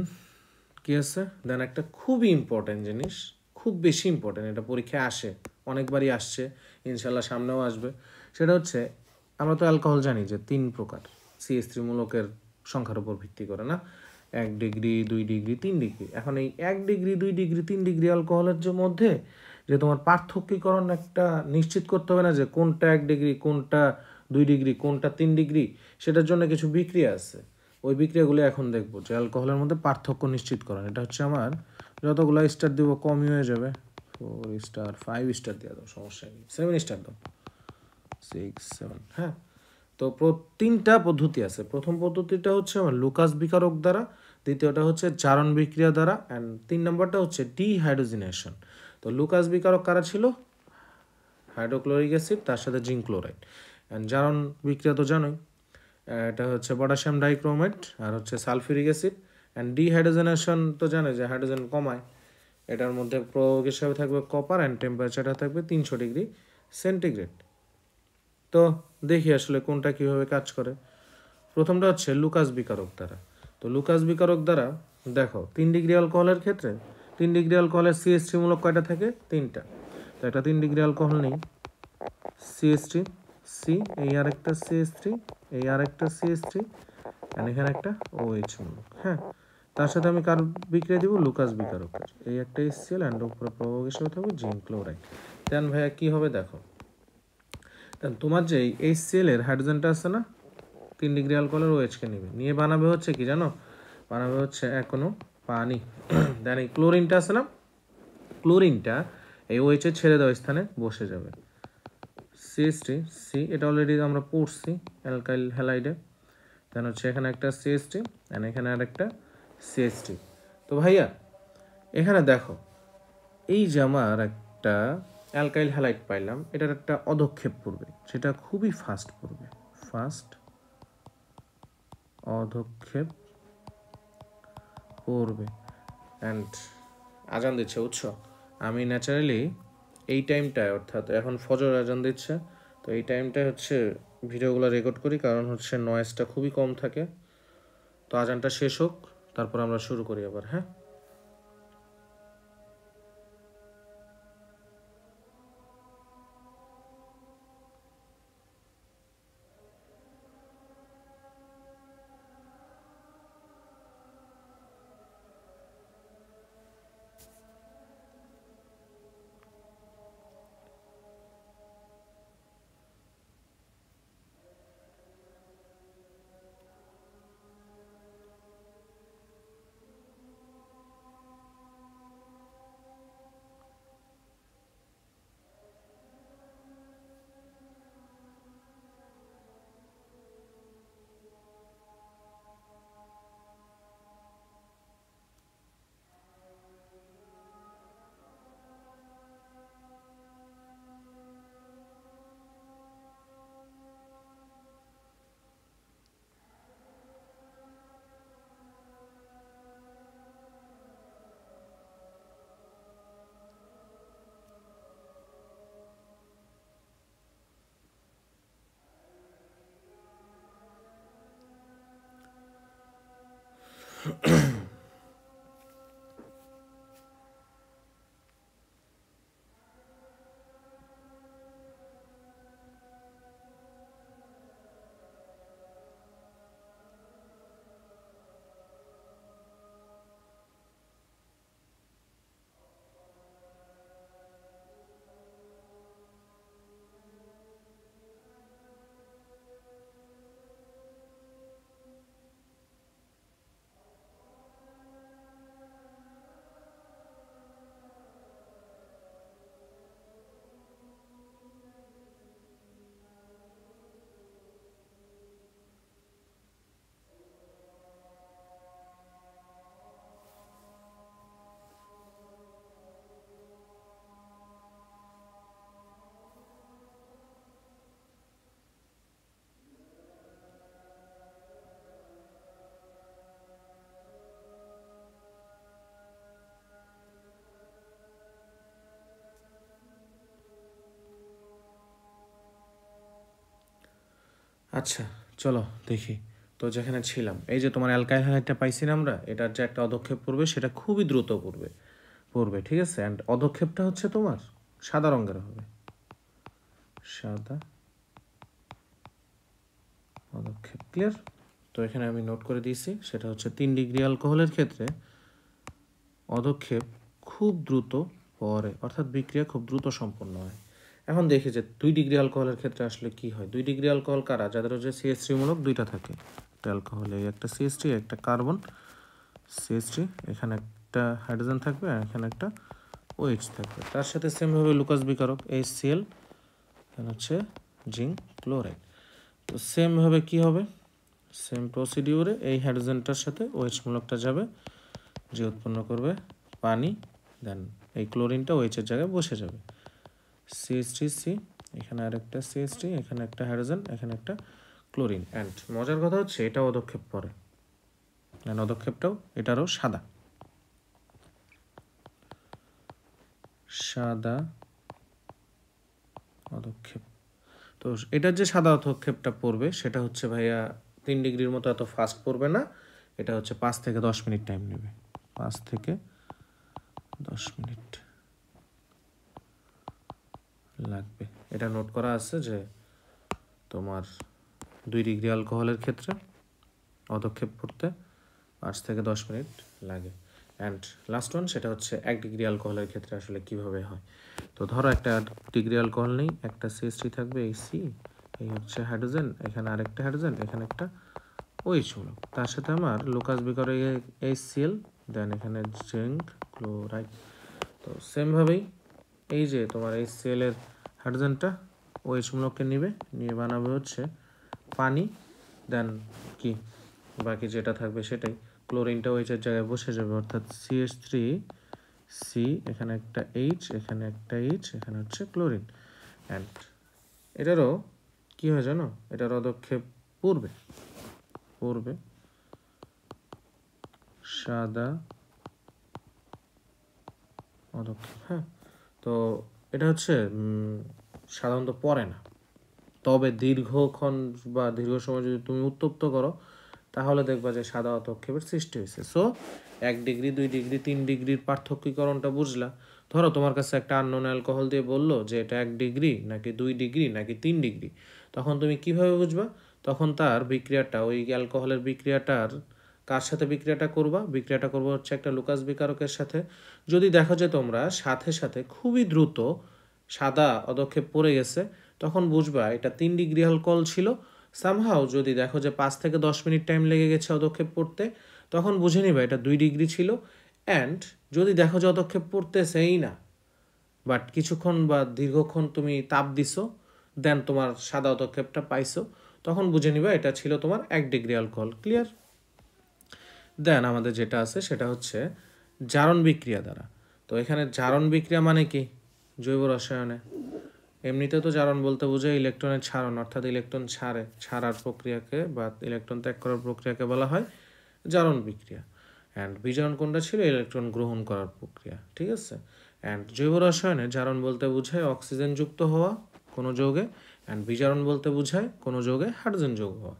কি আছে, দেন একটা খুবই ইম্পর্টেন্ট জিনিস, খুব বেশি ইম্পর্টেন্ট, এটা পরীক্ষায় আসে, অনেকবারই আসছে, ইনশাল্লাহ সামনেও আসবে। সেটা হচ্ছে আমরা তো অ্যালকোহল জানি যে 3 প্রকার, CH3 মূলকের সংখ্যার উপর ভিত্তি করে না, 1 ডিগ্রি, 2 ডিগ্রি, 3 ডিগ্রি। এখন এই 1 ডিগ্রি, 2 ডিগ্রি, 3 ডিগ্রি অ্যালকোহলের যে মধ্যে যে তোমার পার্থক্যীকরণ একটা নিশ্চিত করতে হবে না, যে কোনটা 1 ডিগ্রি, কোনটা 2 ডিগ্রি, কোনটা 3 ডিগ্রি, সেটার জন্য কিছু বিক্রিয়া আছে। ওই বিক্রিয়াগুলো এখন দেখবো, যে অ্যালকোহলের মধ্যে পার্থক্য নিশ্চিতকরণ। এটা হচ্ছে আমার যতগুলো স্টার দিব কমই হয়ে যাবে, 4 স্টার, 5 স্টার দিয়ে দাও, সমস্যা নেই, 7 স্টার দাও, 6, 7। হ্যাঁ, তো 3টা পদ্ধতি আছে। প্রথম পদ্ধতিটা হচ্ছে আমার লুকাস বিকারক দ্বারা, দ্বিতীয়টা হচ্ছে জারণ বিক্রিয়া দ্বারা, অ্যান্ড 3 নম্বরটা হচ্ছে ডিহাইড্রোজিনেশন। তো লুকাস বিকারক কারা ছিল, হাইড্রোক্লোরিক অ্যাসিড তার সাথে জিঙ্ক ক্লোরাইড। অ্যান্ড জারণ বিক্রিয়া তো জানোই, এটা হচ্ছে পটাশিয়াম ডাইক্রোমেট আর হচ্ছে সালফিউরিক অ্যাসিড। অ্যান্ড ডিহাইড্রোজেনেশন তো জানে যে হাইড্রোজেন কমায়, এটার মধ্যে প্রয়োগ হিসাবে থাকবে কপার, অ্যান্ড টেম্পারেচারটা থাকবে 300 ডিগ্রি সেন্টিগ্রেড। তো দেখি আসলে কোনটা কীভাবে কাজ করে। প্রথমটা হচ্ছে লুকাস বিকারক দ্বারা। তো লুকাস বিকারক দ্বারা দেখো 3 ডিগ্রি অ্যালকোহলের ক্ষেত্রে 3 ডিগ্রি অ্যালকোহলের CH3 মূলক কয়টা থাকে? 3টা। তো একটা 3 ডিগ্রি অ্যালকোহল নেই, CH3 সি, এই আরেকটা CH3, এই আরেকটা CH3, আর এখানে একটা OH মূলক। হ্যাঁ, তার সাথে আমি কার বিক্রিয়া দিব? লুকাস বিকারকের। এই একটা HCl অ্যান্ড উপরে প্রভাবক হিসেবে থাকবে জিঙ্ক ক্লোরাইড। দেন ভাইয়া কি হবে দেখো, দেন তোমার যে HCl এর হাইড্রোজেনটা আছে না, 3 ডিগ্রি অ্যালকোহলের OH কে নেবে, নিয়ে বানাবে হচ্ছে কি জানো? বানাবে হচ্ছে এখনো পানি। দেন এই ক্লোরিনটা আছে না, ক্লোরিনটা এই OH এর ছেড়ে দেওয়া স্থানে বসে যাবে। CH3 সি, এটা অলরেডি আমরা পড়ছি অ্যালকাইল হ্যালাইডে। দেন হচ্ছে এখানে একটা CH3 এন্ড এখানে আরেকটা CH3। তো ভাইয়া এখানে দেখো, এই যে আমার একটা অ্যালকাইল হ্যালাইড পাইলাম, এটার একটা অধক্ষেপ পড়বে, সেটা খুবই ফাস্ট পড়বে, ফাস্ট অধক্ষেপ পড়বে। অ্যান্ড আজান দিচ্ছে বুঝছো, আমি ন্যাচারালি এই টাইমটায়, অর্থাৎ এখন ফজর আজান দিচ্ছে, তো এই টাইমটায় হচ্ছে ভিডিওগুলো রেকর্ড করি, কারণ হচ্ছে নয়েজটা খুবই কম থাকে। তো আজানটা শেষ হোক, তারপর আমরা শুরু করি আবার। হ্যাঁ, আচ্ছা চলো দেখি। তো যেখানে ছিলাম, এই যে তোমার অ্যালকাইল হ্যালাইডটা পাইছি না আমরা, এটার যে একটা অধক্ষেপ পড়বে সেটা খুবই দ্রুত পড়বে, ঠিক আছে। অ্যান্ড অধক্ষেপটা হচ্ছে তোমার সাদা রঙের হবে, সাদা পদক্ষেপ। ক্লিয়ার? তো এখানে আমি নোট করে দিয়েছি, সেটা হচ্ছে 3 ডিগ্রি অ্যালকোহলের ক্ষেত্রে অধক্ষেপ খুব দ্রুত পড়ে, অর্থাৎ বিক্রিয়া খুব দ্রুত সম্পন্ন হয়। এখন দেখি যে 2 ডিগ্রি অ্যালকোহলের ক্ষেত্রে আসলে কি হয়। 2 ডিগ্রি অ্যালকোহল কারা? যাদের হচ্ছে CH3 মূলক দুইটা থাকে, একটা অ্যালকোহলে একটা CH3, একটা কার্বন CH3, এখানে একটা হাইড্রোজেন থাকবে আর এখানে একটা OH থাকবে। তার সাথে সেমভাবে লুকাস বিকারক HCl, এখানে হচ্ছে জিঙ্ক ক্লোরাইড। তো সেমভাবে কি হবে, সেম প্রসিডিউরে এই হাইড্রোজেনটার সাথে OH মূলকটা যাবে, যে উৎপন্ন করবে পানি। দেন এই ক্লোরিনটা OH এর জায়গায় বসে যাবে, CH3C, এখানে আরেকটা CH3, এখানে একটা হাইড্রোজেন, এখানে একটা ক্লোরিন। অ্যান্ড মজার কথা হচ্ছে এটাও পদক্ষেপ পরে, অ্যান্ড পদক্ষেপটাও এটারও সাদা সাদা পদক্ষেপ। তো এটার যে সাদা পদক্ষেপটা পড়বে সেটা হচ্ছে ভাইয়া 3 ডিগ্রির মতো এত ফাস্ট পড়বে না, এটা হচ্ছে 5 থেকে 10 মিনিট টাইম নেবে, 5 থেকে 10 মিনিট লাগবে। এটা নোট করা আছে যে তোমার 2 ডিগ্রি অ্যালকোহলের ক্ষেত্রে পদক্ষেপ করতে 5 থেকে 10 মিনিট লাগে। অ্যান্ড লাস্ট ওয়ান সেটা হচ্ছে 1 ডিগ্রি অ্যালকোহলের ক্ষেত্রে আসলে কিভাবে হয়। তো ধরো একটা ডিগ্রি অ্যালকোহল নেই, একটা CH3 থাকবে, এই সি, এই হচ্ছে হাইড্রোজেন, এখানে আরেকটা হাইড্রোজেন, এখানে একটা OH মূলক, তার সাথে আমার লুকাস বেকারের HCl, দেন এখানে জিঙ্ক ক্লোরাইড। তো সেমভাবেই এই যে তোমার HCl এর হাইড্রোজেনটা OH মূলককে নিয়ে বানাবে হচ্ছে পানি, দেন কি বাকি যেটা থাকবে সেটাই, ক্লোরিনটা OH এর জায়গায় বসে যাবে, অর্থাৎ CH3C, এখানে একটা H, এখানে একটা H, এখানে হচ্ছে ক্লোরিন। অ্যান্ড এটারও কি হয় জানো, এটার পদক্ষেপ পূর্বে সাদা পদক্ষেপ। হ্যাঁ, তো এটা হচ্ছে সাধারণত পড়ে না, তবে দীর্ঘক্ষণ বা দীর্ঘ সময় যদি তুমি উত্তপ্ত করো তাহলে দেখবা যে সাদা পদক্ষেপের সৃষ্টি হয়েছে। সো 1 ডিগ্রি 2 ডিগ্রি 3 ডিগ্রির পার্থক্যকরণটা বুঝলা। ধরো তোমার কাছে একটা আননোন অ্যালকোহল দিয়ে বললো যে এটা 1 ডিগ্রি নাকি 2 ডিগ্রি নাকি 3 ডিগ্রি, তখন তুমি কিভাবে বুঝবা? তখন তার বিক্রিয়াটা, ওই অ্যালকোহলের বিক্রিয়াটার কার সাথে বিক্রিয়াটা করবা হচ্ছে একটা লুকাস বিকারকের সাথে। যদি দেখো যে তোমরা সাথে সাথে খুবই দ্রুত সাদা পদক্ষেপ পড়ে গেছে, তখন বুঝবা এটা 3 ডিগ্রি অ্যালকোহল ছিল। সামহাও যদি দেখো যে 5 থেকে 10 মিনিট টাইম লেগে গেছে পদক্ষেপ পড়তে, তখন বুঝে নিবা এটা 2 ডিগ্রি ছিল। অ্যান্ড যদি দেখো যে পদক্ষেপ পড়তেছেই না, বাট কিছুক্ষণ বা দীর্ঘক্ষণ তুমি তাপ দিছো, দেন তোমার সাদা পদক্ষেপটা পাইছো, তখন বুঝে নিবা এটা ছিল তোমার 1 ডিগ্রি অ্যালকোহল। ক্লিয়ার? দেন আমাদের যেটা আছে সেটা হচ্ছে জারণ বিক্রিয়া দ্বারা। তো এখানে জারণ বিক্রিয়া মানে কি? জৈব রসায়নে এমনিতে তো জারণ বলতে বোঝায় ইলেকট্রনের ছাড়ন, অর্থাৎ ইলেকট্রন ছাড়ার প্রক্রিয়াকে বা ইলেকট্রন ত্যাগ করার প্রক্রিয়াকে বলা হয় জারণ বিক্রিয়া। অ্যান্ড বিজারণ কোনটা ছিল? ইলেকট্রন গ্রহণ করার প্রক্রিয়া। ঠিক আছে? অ্যান্ড জৈব রসায়নে জারণ বলতে বোঝায় অক্সিজেন যুক্ত হওয়া কোনো যৌগে, অ্যান্ড বিজারণ বলতে বোঝায় কোনো যৌগে হাইড্রোজেন যোগ হওয়া।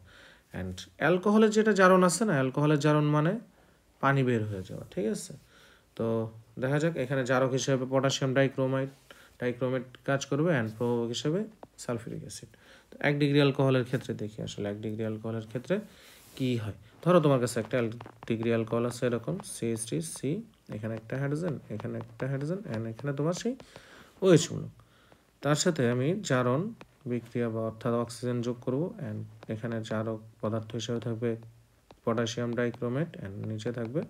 অ্যান্ড অ্যালকোহলের যেটা জারণ আছে না, অ্যালকোহলের জারণ মানে পানি বের হয়ে যাওয়া। ঠিক আছে? তো দেখা যাক, এখানে জারক হিসেবে পটাশিয়াম ডাইক্রোমেট কাজ করবে, অ্যান্ড প্রভাবক হিসেবে সালফিউরিক অ্যাসিড। তো 1 ডিগ্রি অ্যালকোহলের ক্ষেত্রে দেখি আসলে 1 ডিগ্রি অ্যালকোহলের ক্ষেত্রে কি হয়। ধরো তোমার কাছে একটা ডিগ্রি অ্যালকোহল আছে এরকম CH3C, এখানে একটা হাইড্রোজেন, এখানে একটা হাইড্রোজেন, অ্যান্ড এখানে তোমার সেই OH মূলক। তার সাথে আমি জারণ বিক্রিয়া বা অর্থাৎ অক্সিজেন যোগ করব, অ্যান্ড এখানে জারক পদার্থ হিসেবে থাকবে পটাশিয়াম ডাইক্রোমেট, অ্যান্ড নিচে থাকবে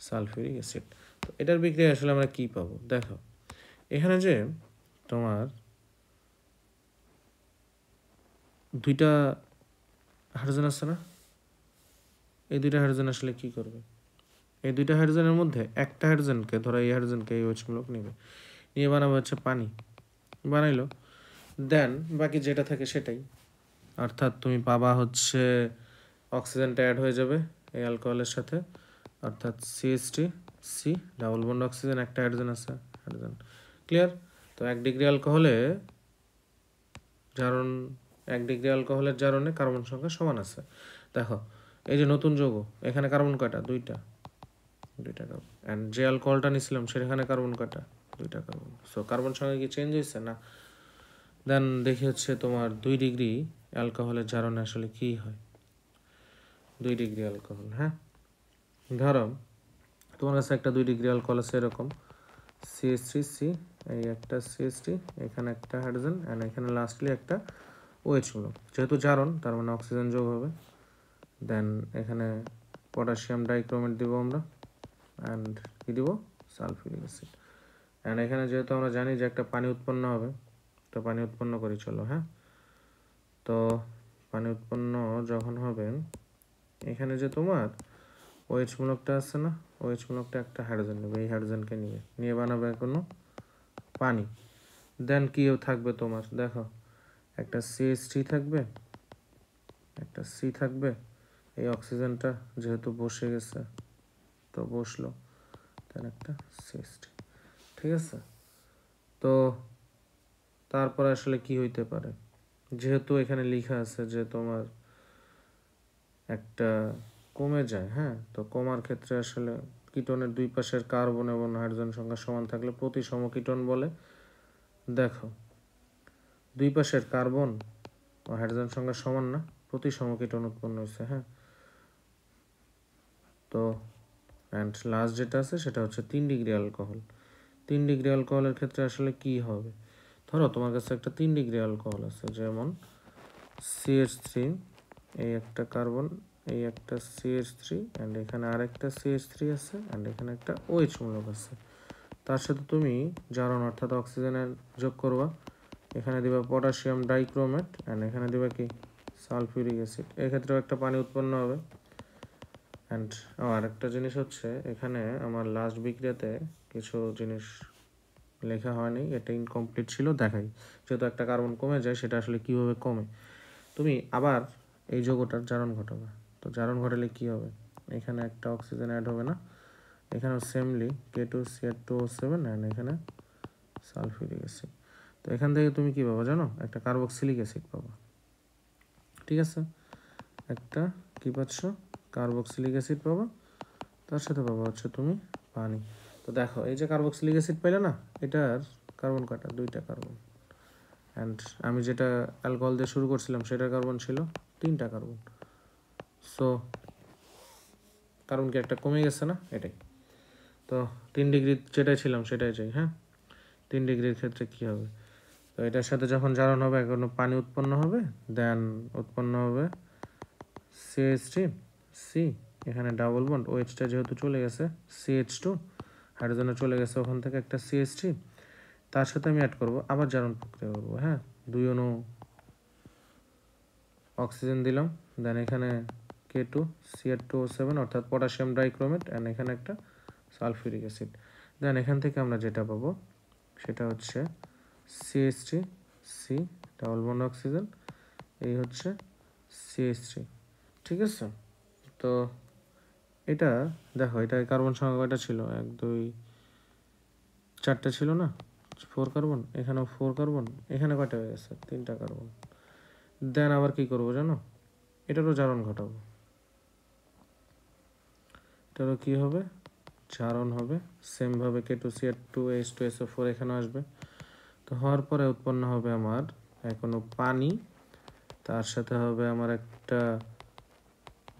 সালফিউরিক অ্যাসিড। তো এটার বিক্রিয়া আসলে আমরা কি পাবো দেখো, এখানে যে তোমার দুইটা হাইড্রোজেন আছে না, এই দুইটা হাইড্রোজেন আসলে কি করবে? এই দুইটা হাইড্রোজেনের মধ্যে একটা হাইড্রোজেনকে, ধরো এই হাইড্রোজেনকে এই OH মূলক নেবে, নিয়ে বানাবো হচ্ছে পানি, বানাইলো, দেন বাকি যেটা থাকে সেটাই, অর্থাৎ তুমি পাবা হচ্ছে অক্সিজেনটা অ্যাড হয়ে যাবে এই অ্যালকোহলের সাথে, অর্থাৎ CH3C ডাবল বন্ড অক্সিজেন, একটা হাইড্রোজেন আছে, হাইড্রোজেন। ক্লিয়ার? তো 1 ডিগ্রি অ্যালকোহলে জারণ 1 ডিগ্রি অ্যালকোহলের জারণে কার্বন সংখ্যা সমান আছে। দেখো এই যে নতুন যৌগ, এখানে কার্বন কয়টা? দুইটা কার্বন। অ্যান্ড যে অ্যালকোহলটা নিয়েছিলাম সেখানে কার্বন কয়টা? দুইটা কার্বন। সো কার্বন সংখ্যা কি চেঞ্জ হয়েছে? না। দেন দেখি হচ্ছে তোমার 2 ডিগ্রি অ্যালকোহলের জারণে আসলে কি হয়। 2 ডিগ্রি অ্যালকোহল, হ্যাঁ, ধরো তোমার কাছে একটা 2 ডিগ্রি অ্যালকোহল আছে এরকম CH3C, এই একটা CH3, এখানে একটা হাইড্রোজেন, অ্যান্ড এখানে লাস্টলি একটা OH মূলক। যেহেতু জারণ তার মানে অক্সিজেন যোগ হবে, দেন এখানে পটাশিয়াম ডাইক্রোমেট দিব আমরা, অ্যান্ড কি দিব? Sulphuric acid. অ্যান্ড এখানে যেহেতু আমরা জানি যে একটা পানি উৎপন্ন হবে, তো পানি উৎপন্ন করি চলো। হ্যাঁ, তো পানি উৎপন্ন যখন হবে, এখানে যে তোমার OH মূলকটা আছে না, OH মূলকটা একটা হাইড্রোজেন নেবে, এই হাইড্রোজেনকে নিয়ে বানাবে কোনো পানি। দেন কি থাকবে তোমার? দেখো একটা CH3 থাকবে, একটা C থাকবে, এই অক্সিজেনটা যেহেতু বসে গেছে তো বসলো, দেন একটা CH3। ঠিক আছে? তো তারপরে আসলে কি হইতে পারে? যেহেতু এখানে লেখা আছে যে তোমার একটা কমে যায়, হ্যাঁ, তো কমার ক্ষেত্রে আসলে কিটোনের দুই পাশের কার্বন এবং হাইড্রোজেন সংখ্যা সমান থাকলে প্রতি সমকিটোন বলে। দেখো দুই পাশের কার্বন ও হাইড্রোজেন সংখ্যা সমান না, প্রতি সমকিটোন উৎপন্ন হয়েছে। হ্যাঁ, তো অ্যান্ড লাস্ট যেটা আছে সেটা হচ্ছে 3 ডিগ্রি অ্যালকোহল। 3 ডিগ্রি অ্যালকোহলের ক্ষেত্রে আসলে কি হবে, ধরো তোমার কাছে একটা 3 ডিগ্রি অ্যালকোহল আছে, যেমন CH3, এই একটা কার্বন, এই একটা CH3 অ্যান্ড এখানে আরেকটা CH3 আছে অ্যান্ড এখানে একটা OH মূলক আছে। তার সাথে তুমি জারণ অর্থাৎ অক্সিজেনের যোগ করবা, এখানে দিবা পটাশিয়াম ডাইক্রোমেট অ্যান্ড এখানে দিবা কি সালফিউরিক অ্যাসিড, এক্ষেত্রেও একটা পানি উৎপন্ন হবে। অ্যান্ড আরেকটা জিনিস হচ্ছে এখানে আমার লাস্ট বিক্রিয়াতে কিছু জিনিস লেখা হয়নি, এটা ইনকমপ্লিট ছিল, দেখাই। যেহেতু একটা কার্বন কমে যায় সেটা আসলে কীভাবে কমে, তুমি আবার এই যৌগটার জারণ ঘটাবে। তো জারণ ঘটালে কি হবে, এখানে একটা অক্সিজেন অ্যাড হবে না, এখানেও সেমলি K2CH2O7 অ্যান্ড এখানে সালফিউরিক অ্যাসিড। তো এখান থেকে তুমি কি পাবা জানো, একটা কার্বক্সিলিক অ্যাসিড পাবা। ঠিক আছে, একটা কি পাচ্ছ, কার্বক্সিলিক অ্যাসিড পাবা, তার সাথে পাবা হচ্ছে তুমি পানি। তো দেখো এই যে কার্বক্সিলিক অ্যাসিড পাইলে না, এটার কার্বন কাটা, 2টা কার্বন। অ্যান্ড আমি যেটা অ্যালকোহল দিয়ে শুরু করছিলাম সেটার কার্বন ছিল 3টা কার্বন। সো কার্বন কি একটা কমে গেছে না, এটাই। তো 3 ডিগ্রি যেটাই ছিলাম সেটাই চাই। হ্যাঁ, 3 ডিগ্রির ক্ষেত্রে কি হবে, তো এটার সাথে যখন জারণ হবে এখন পানি উৎপন্ন হবে, দেন উৎপন্ন হবে CH3C, এখানে ডাবল বন্ড, OHটা যেহেতু চলে গেছে, CH2 হাইড্রোজেনে চলে গেছে ওখান থেকে একটা CH3, তার সাথে আমি অ্যাড করব, আবার জারণ প্রক্রিয়া করবো। হ্যাঁ, 2 অণু অক্সিজেন দিলাম, দেন এখানে K2CH2O7 অর্থাৎ পটাশিয়াম ডাইক্রোমেট অ্যান্ড এখানে একটা সালফিউরিক অ্যাসিড। দেন এখান থেকে আমরা যেটা পাবো সেটা হচ্ছে CH3C ডাবল বন্ড অক্সিজেন, এই হচ্ছে CH3। ঠিক আছে, তো এটা দেখো, এটা কার্বন সংখ্যা কয়টা ছিল, 1 2 4টে ছিল না, 4 কার্বন, এখানেও 4 কার্বন, এখানে কয়টা হয়ে গেছে, 3টা কার্বন। দেন আবার কি করবো জানো, এটারও জারণ ঘটাবো, এটারও কি হবে, জারণ হবে। সেমভাবে K2CH2H2SO4 এখানে আসবে। তো হওয়ার পরে উৎপন্ন হবে আমার এখনো পানি, তার সাথে হবে আমার একটা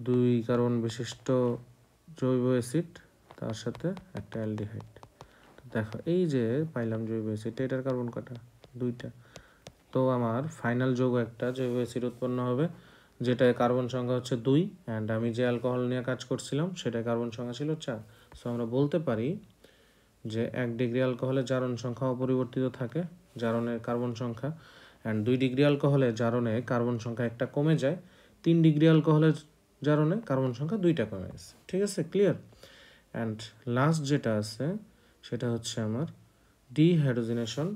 2 কার্বন বিশিষ্ট জৈব অ্যাসিড, তার সাথে একটা অ্যালডিহাইড। তো দেখো এই যে পাইলাম জৈব অ্যাসিড, এটার কার্বন কটা, 2টা। তো আমার ফাইনাল যৌগ একটা জৈব অ্যাসিড উৎপন্ন হবে, যেটায় কার্বন সংখ্যা হচ্ছে 2 অ্যান্ড আমি যে অ্যালকোহল নিয়ে কাজ করছিলাম সেটায় কার্বন সংখ্যা ছিল 4। সো আমরা বলতে পারি যে 1 ডিগ্রি অ্যালকোহলের জারণ সংখ্যা অপরিবর্তিত থাকে, জারণের কার্বন সংখ্যা, অ্যান্ড 2 ডিগ্রি অ্যালকোহলে জারণে কার্বন সংখ্যা একটা কমে যায়, 3 ডিগ্রি অ্যালকোহলের জারণে কার্বন সংখ্যা 2টা কমে গেছে। ঠিক আছে, ক্লিয়ার। অ্যান্ড লাস্ট যেটা আছে সেটা হচ্ছে আমার ডিহাইড্রোজেনেশন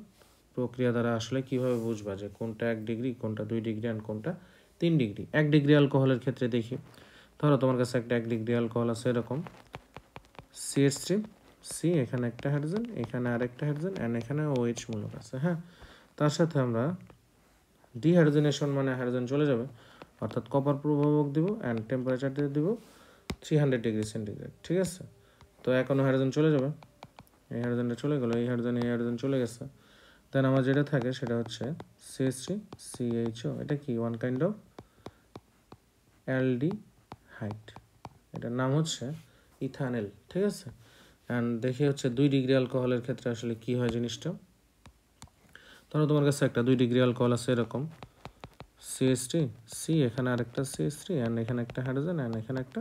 প্রক্রিয়া দ্বারা আসলে কিভাবে বুঝবা যে কোনটা 1 ডিগ্রি, কোনটা 2 ডিগ্রি অ্যান্ড কোনটা 3 ডিগ্রি। 1 ডিগ্রি অ্যালকোহলের ক্ষেত্রে দেখি, ধরো তোমার কাছে একটা 1 ডিগ্রি অ্যালকোহল আছে এরকম, CH3C, এখানে একটা হাইড্রোজেন, এখানে আরেকটা হাইড্রোজেন অ্যান্ড এখানে OH মূলক আছে। হ্যাঁ, তার সাথে আমরা ডিহাইড্রোজেনেশন মানে হাইড্রোজেন চলে যাবে, অর্থাৎ কপার প্রভাবক দিব অ্যান্ড টেম্পারেচার দিয়ে দিব 300 ডিগ্রি সেন্টিগ্রেড। ঠিক আছে, তো এখনও হাইড্রোজেন চলে যাবে, এই হাইড্রোজেনটা চলে গেলো, এই হাইড্রোজেন চলে গেছে। দেন আমার যেটা থাকে সেটা হচ্ছে CH3CHO, এটা কি ওয়ান কাইন্ড অফ অ্যালডিহাইড, এটার নাম হচ্ছে ইথানেল। ঠিক আছে, অ্যান্ড দেখি হচ্ছে 2 ডিগ্রি অ্যালকোহলের ক্ষেত্রে আসলে কি হয় জিনিসটা। ধরো তোমার কাছে একটা 2 ডিগ্রি অ্যালকোহল আছে এরকম, CH3C, এখানে আরেকটা CH3 অ্যান্ড এখানে একটা হাইড্রোজেন অ্যান্ড এখানে একটা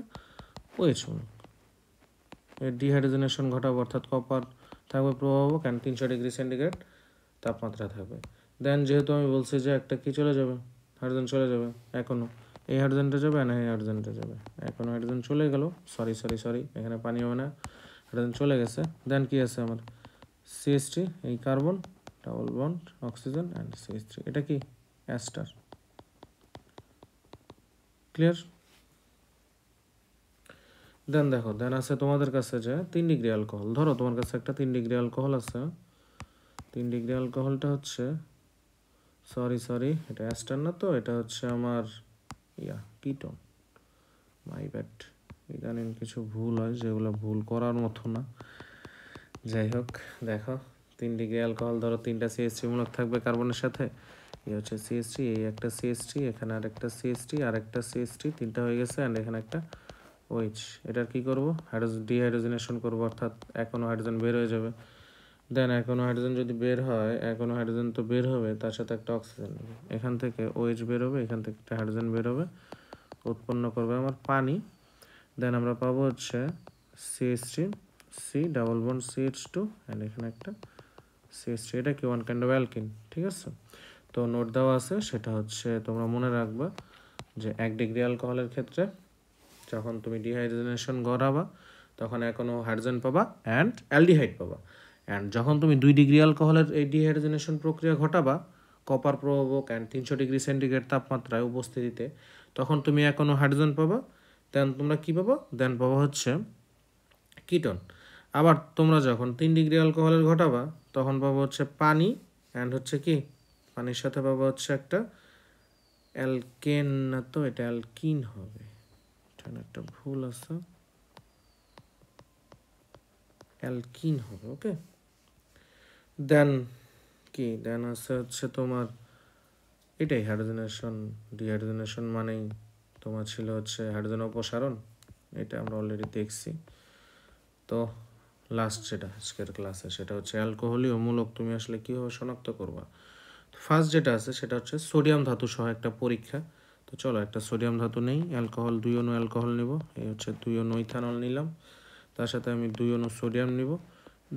OH মূলক। এর ডিহাইড্রোজেনেশন ঘটাবো, অর্থাৎ কপার থাকবে প্রভাবক অ্যান্ড 300 ডিগ্রি সেন্টিগ্রেড তাপমাত্রা থাকবে। দেন যেহেতু আমি বলছি যে একটা কি চলে যাবে, হাইড্রোজেন চলে যাবে, এখনও এই হাইড্রোজেনটা যাবে না, এই হাইড্রোজেনটা যাবে, এখনও হাইড্রোজেন চলে গেল, সরি এখানে পানি হবে না, হাইড্রোজেন চলে গেছে। দেন কি আছে আমার CH3, এই carbon double bond oxygen and CH3, এটা কি অ্যাস্টার। ক্লিয়ার। দেন দেখো, দেন আছে তোমাদের কাছে যে 3 ডিগ্রি অ্যালকোহল, ধরো তোমার কাছে একটা 3 ডিগ্রি অ্যালকোহল আছে, 3 ডিগ্রি অ্যালকোহলটা হচ্ছে সরি এটা অ্যাস্টার না, তো এটা হচ্ছে আমার কিটোন, মাই ব্যাড, ইদানিং কিছু ভুল হয় যেগুলো ভুল করার মতো না। যাই হোক, দেখো 3 ডিগ্রি অ্যালকোহল, ধরো 3টা CH3 মূলক থাকবে কার্বনের সাথে। এই হচ্ছে CH3, এই একটা CH3, এখানে আরেকটা CH3, আরেকটা CH3, 3টা হয়ে গেছে। অ্যান্ড এখানে একটা OH। এটার কি করব? ডিহাইড্রোজেনেশন করবো, অর্থাৎ এখনো হাইড্রোজেন বের হয়ে যাবে। দেন এখনো হাইড্রোজেন যদি বের হয়, এখনো হাইড্রোজেন তো বের হবে, তার সাথে একটা অক্সিজেন নেবে। এখান থেকে OH বের হবে, এখান থেকে একটা হাইড্রোজেন বের হবে, উৎপন্ন করবে আমার পানি। দেন আমরা পাবো হচ্ছে CH3, C double bond CH2, and এখানে একটা CH3। এটা কি ওয়ান কাইন্ড অফ অ্যালকিন, ঠিক আছে। তো নোট দেওয়া আছে, সেটা হচ্ছে তোমরা মনে রাখবা যে 1 ডিগ্রি অ্যালকোহলের ক্ষেত্রে যখন তুমি ডিহাইড্রোজেনেশন করাবা তখন এখনো হাইড্রোজেন পাবা অ্যান্ড অ্যালডিহাইড পাবা। অ্যান্ড যখন তুমি 2 ডিগ্রি অ্যালকোহলের এই ডিহাইড্রোজেনেশন প্রক্রিয়া ঘটাবা কপার প্রভাবক অ্যান্ড 300 ডিগ্রি সেন্টিগ্রেড তাপমাত্রায় উপস্থিতিতে, তখন তুমি এখনো হাইড্রোজেন পাবা। দেন তোমরা কী পাবো? দেন পাবো হচ্ছে কিটন। আবার তোমরা যখন 3 ডিগ্রি অ্যালকোহলের ঘটাবা তখন পাবো হচ্ছে পানি, অ্যান্ড হচ্ছে কি পানির সাথে পাবো হচ্ছে একটা অ্যালকেন, না তো এটা অ্যালকিন হবে, এখানে একটা ভুল আছে, অ্যালকিন হবে। ওকে, দেন কি দেন আছে হচ্ছে তোমার এটাই হাইড্রোজেনেশন। ডিহাইড্রোজেনেশন মানেই তোমার ছিল হচ্ছে হাইড্রোজেন অপসারণ, এটা আমরা অলরেডি দেখছি। তো লাস্ট যেটা আজকের ক্লাসে সেটা হচ্ছে অ্যালকোহলীয় মূলক তুমি আসলে কীভাবে শনাক্ত করবা। ফার্স্ট যেটা আছে সেটা হচ্ছে সোডিয়াম ধাতু সহ একটা পরীক্ষা। তো চলো একটা সোডিয়াম ধাতু নেই, অ্যালকোহল 2 অণু অ্যালকোহল নিব, এই হচ্ছে 2 অণু ইথানল নিলাম, তার সাথে আমি 2 অণু সোডিয়াম নিব।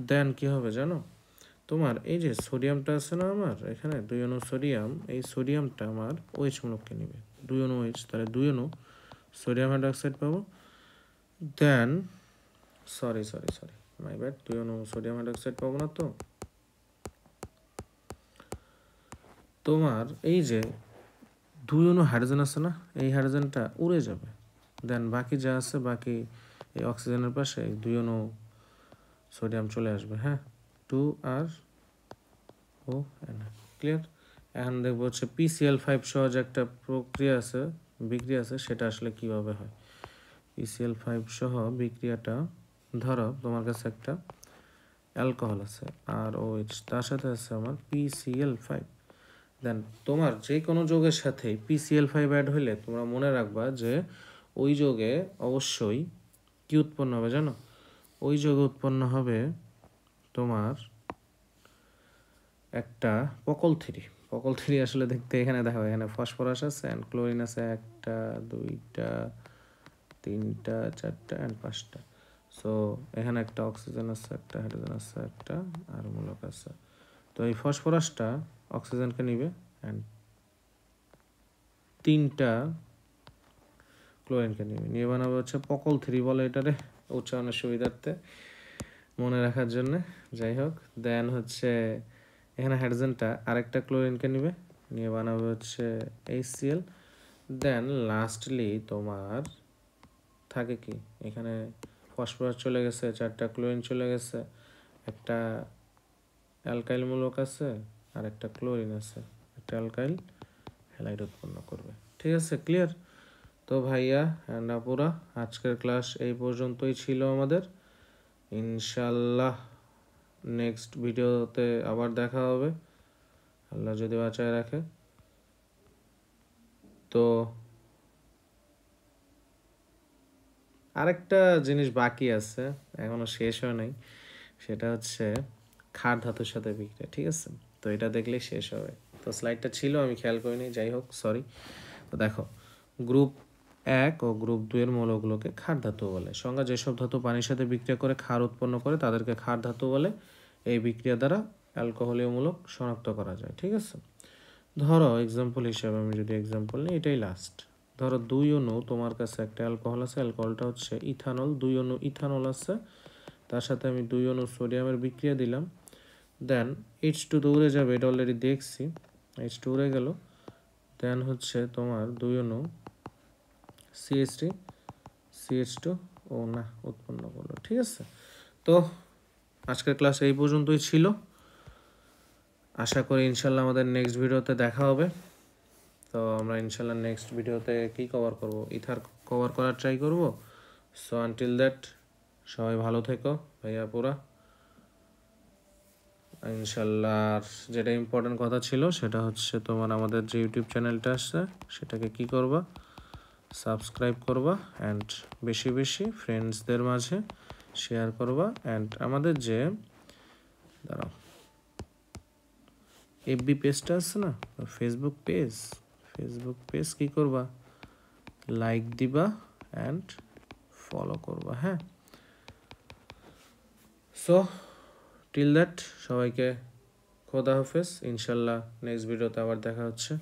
দেন কি হবে জানো, তোমার এই যে সোডিয়ামটা আছে না আমার এখানে 2 অণু সোডিয়াম, এই সোডিয়ামটা আমার OH মূলককে নিবে, 2 অণু OH, তাহলে 2 অণু সোডিয়াম হাইড্রোক্সাইড পাবো। দেন সরি মাই ব্যাড, 2 অণু সোডিয়াম হাইড্রোক্সাইড পাবো না, তো তোমার এই যে 2 অণু হাইড্রোজেন আছে না, এই হাইড্রোজেনটা উড়ে যাবে। দেন বাকি যা আছে, বাকি এই অক্সিজেনের পাশে 2 অণু সোডিয়াম চলে আসবে। হ্যাঁ, 2RO, ক্লিয়ার। এখন দেখবো হচ্ছে PCl5 সহ যে একটা প্রক্রিয়া আছে, বিক্রিয়া আছে, সেটা আসলে কিভাবে হয়। PCl5 সহ বিক্রিয়াটা, ধরো তোমার কাছে একটা অ্যালকোহল আছে ROH, তার সাথে আছে আমার PCl5। দেন তোমার যে কোনো যৌগের সাথে PCl5 অ্যাড হইলে তোমরা মনে রাখবা যে ওই যৌগে অবশ্যই কি উৎপন্ন হবে জানো, ওই যৌগে উৎপন্ন হবে তোমার একটা পকল থ্রি আসলে দেখতে এখানে দেখো, এখানে ফসফরাস আছে অ্যান্ড ক্লোরিন আছে 1টা 2টা 3টা 4টা অ্যান্ড 5টা। সো এখানে একটা অক্সিজেন আছে, একটা হাইড্রোজেন আছে, একটা আর মূলক আছে। তো এই ফসফরাসটা অক্সিজেনকে নিবে অ্যান্ড 3টা ক্লোরিনকে নিয়ে বানাবে হচ্ছে পকল 3 বলে এটারে, উচ্চারণের সুবিধার্থে মনে রাখার জন্য। যাই হোক, দেন হচ্ছে এখানে হাইড্রোজেনটা আরেকটা ক্লোরিনকে নিয়ে বানাবে হচ্ছে HCl। দেন লাস্টলি তোমার থাকে কি, এখানে ফসফরাস চলে গেছে, 4টা ক্লোরিন চলে গেছে, একটা অ্যালকাইল মূলক আছে আর একটা ক্লোরিন আছে, একটা অ্যালকাইল হ্যালাইড উৎপন্ন করবে। ঠিক আছে, ক্লিয়ার? তো ভাইয়া অ্যান্ড আপুরা, আজকের ক্লাস এই পর্যন্তই ছিল আমাদের। ইনশাল্লাহ নেক্সট ভিডিওতে আবার দেখা হবে, আল্লাহ যদি বাঁচায় রাখে। তো আরেকটা জিনিস বাকি আছে, এখনো শেষ হয় নাই, সেটা হচ্ছে ক্ষার ধাতুর সাথে বিক্রিয়া। ঠিক আছে, তো এটা দেখলেই শেষ হবে। তো স্লাইডটা ছিল, আমি খেয়াল করিনি, যাই হোক সরি। তো দেখো, গ্রুপ 1 ও গ্রুপ 2 এর মৌলগুলোকে ক্ষার ধাতু বলে। সংজ্ঞা: যেসব ধাতু পানির সাথে বিক্রিয়া করে ক্ষার উৎপন্ন করে তাদেরকে ক্ষার ধাতু বলে। এই বিক্রিয়া দ্বারা অ্যালকোহলীয় মূলক শনাক্ত করা যায়। ঠিক আছে, ধরো এক্সাম্পল হিসাবে আমি যদি এক্সাম্পল নিই, এটাই লাস্ট। ধরো 2 অণু তোমার কাছে একটা অ্যালকোহল আছে, অ্যালকোহলটা হচ্ছে ইথানল, 2 অণু ইথানল আছে, তার সাথে আমি 2 অণু সোডিয়ামের বিক্রিয়া দিলাম। দেন H2 তো উড়ে যাবে, এটা অলরেডি দেখছি, H2 উড়ে গেল। দেন হচ্ছে তোমার 2 অণু CH3 CH2 ও না উৎপন্ন করলো। ঠিক আছে, তো আজকের ক্লাস এই পর্যন্তই ছিল। আশা করি ইনশাল্লাহ আমাদের নেক্সট ভিডিওতে দেখা হবে। তো আমরা ইনশাল্লাহ নেক্সট ভিডিওতে কি কভার করব, ইথার কভার করার ট্রাই করব, সো আনটিল দ্যাট সবাই ভালো থেকো ভাইয়া পুরা ইনশাল্লাহ। আর যেটা ইম্পর্টেন্ট কথা ছিল সেটা হচ্ছে তোমার আমাদের যে ইউটিউব চ্যানেলটা আসছে সেটাকে কি করবা, সাবস্ক্রাইব করবা অ্যান্ড বেশি বেশি ফ্রেন্ডসদের মাঝে শেয়ার করবা। অ্যান্ড আমাদের যে দাঁড়াও এফবি পেজটা আছে না, ফেসবুক পেজ কি করবা, লাইক দিবা অ্যান্ড ফলো করবা। হ্যাঁ, সো টিল দ্যাট সবাইকে খোদা হাফেজ, ইনশাল্লাহ নেক্সট ভিডিওতে আবার দেখা হচ্ছে।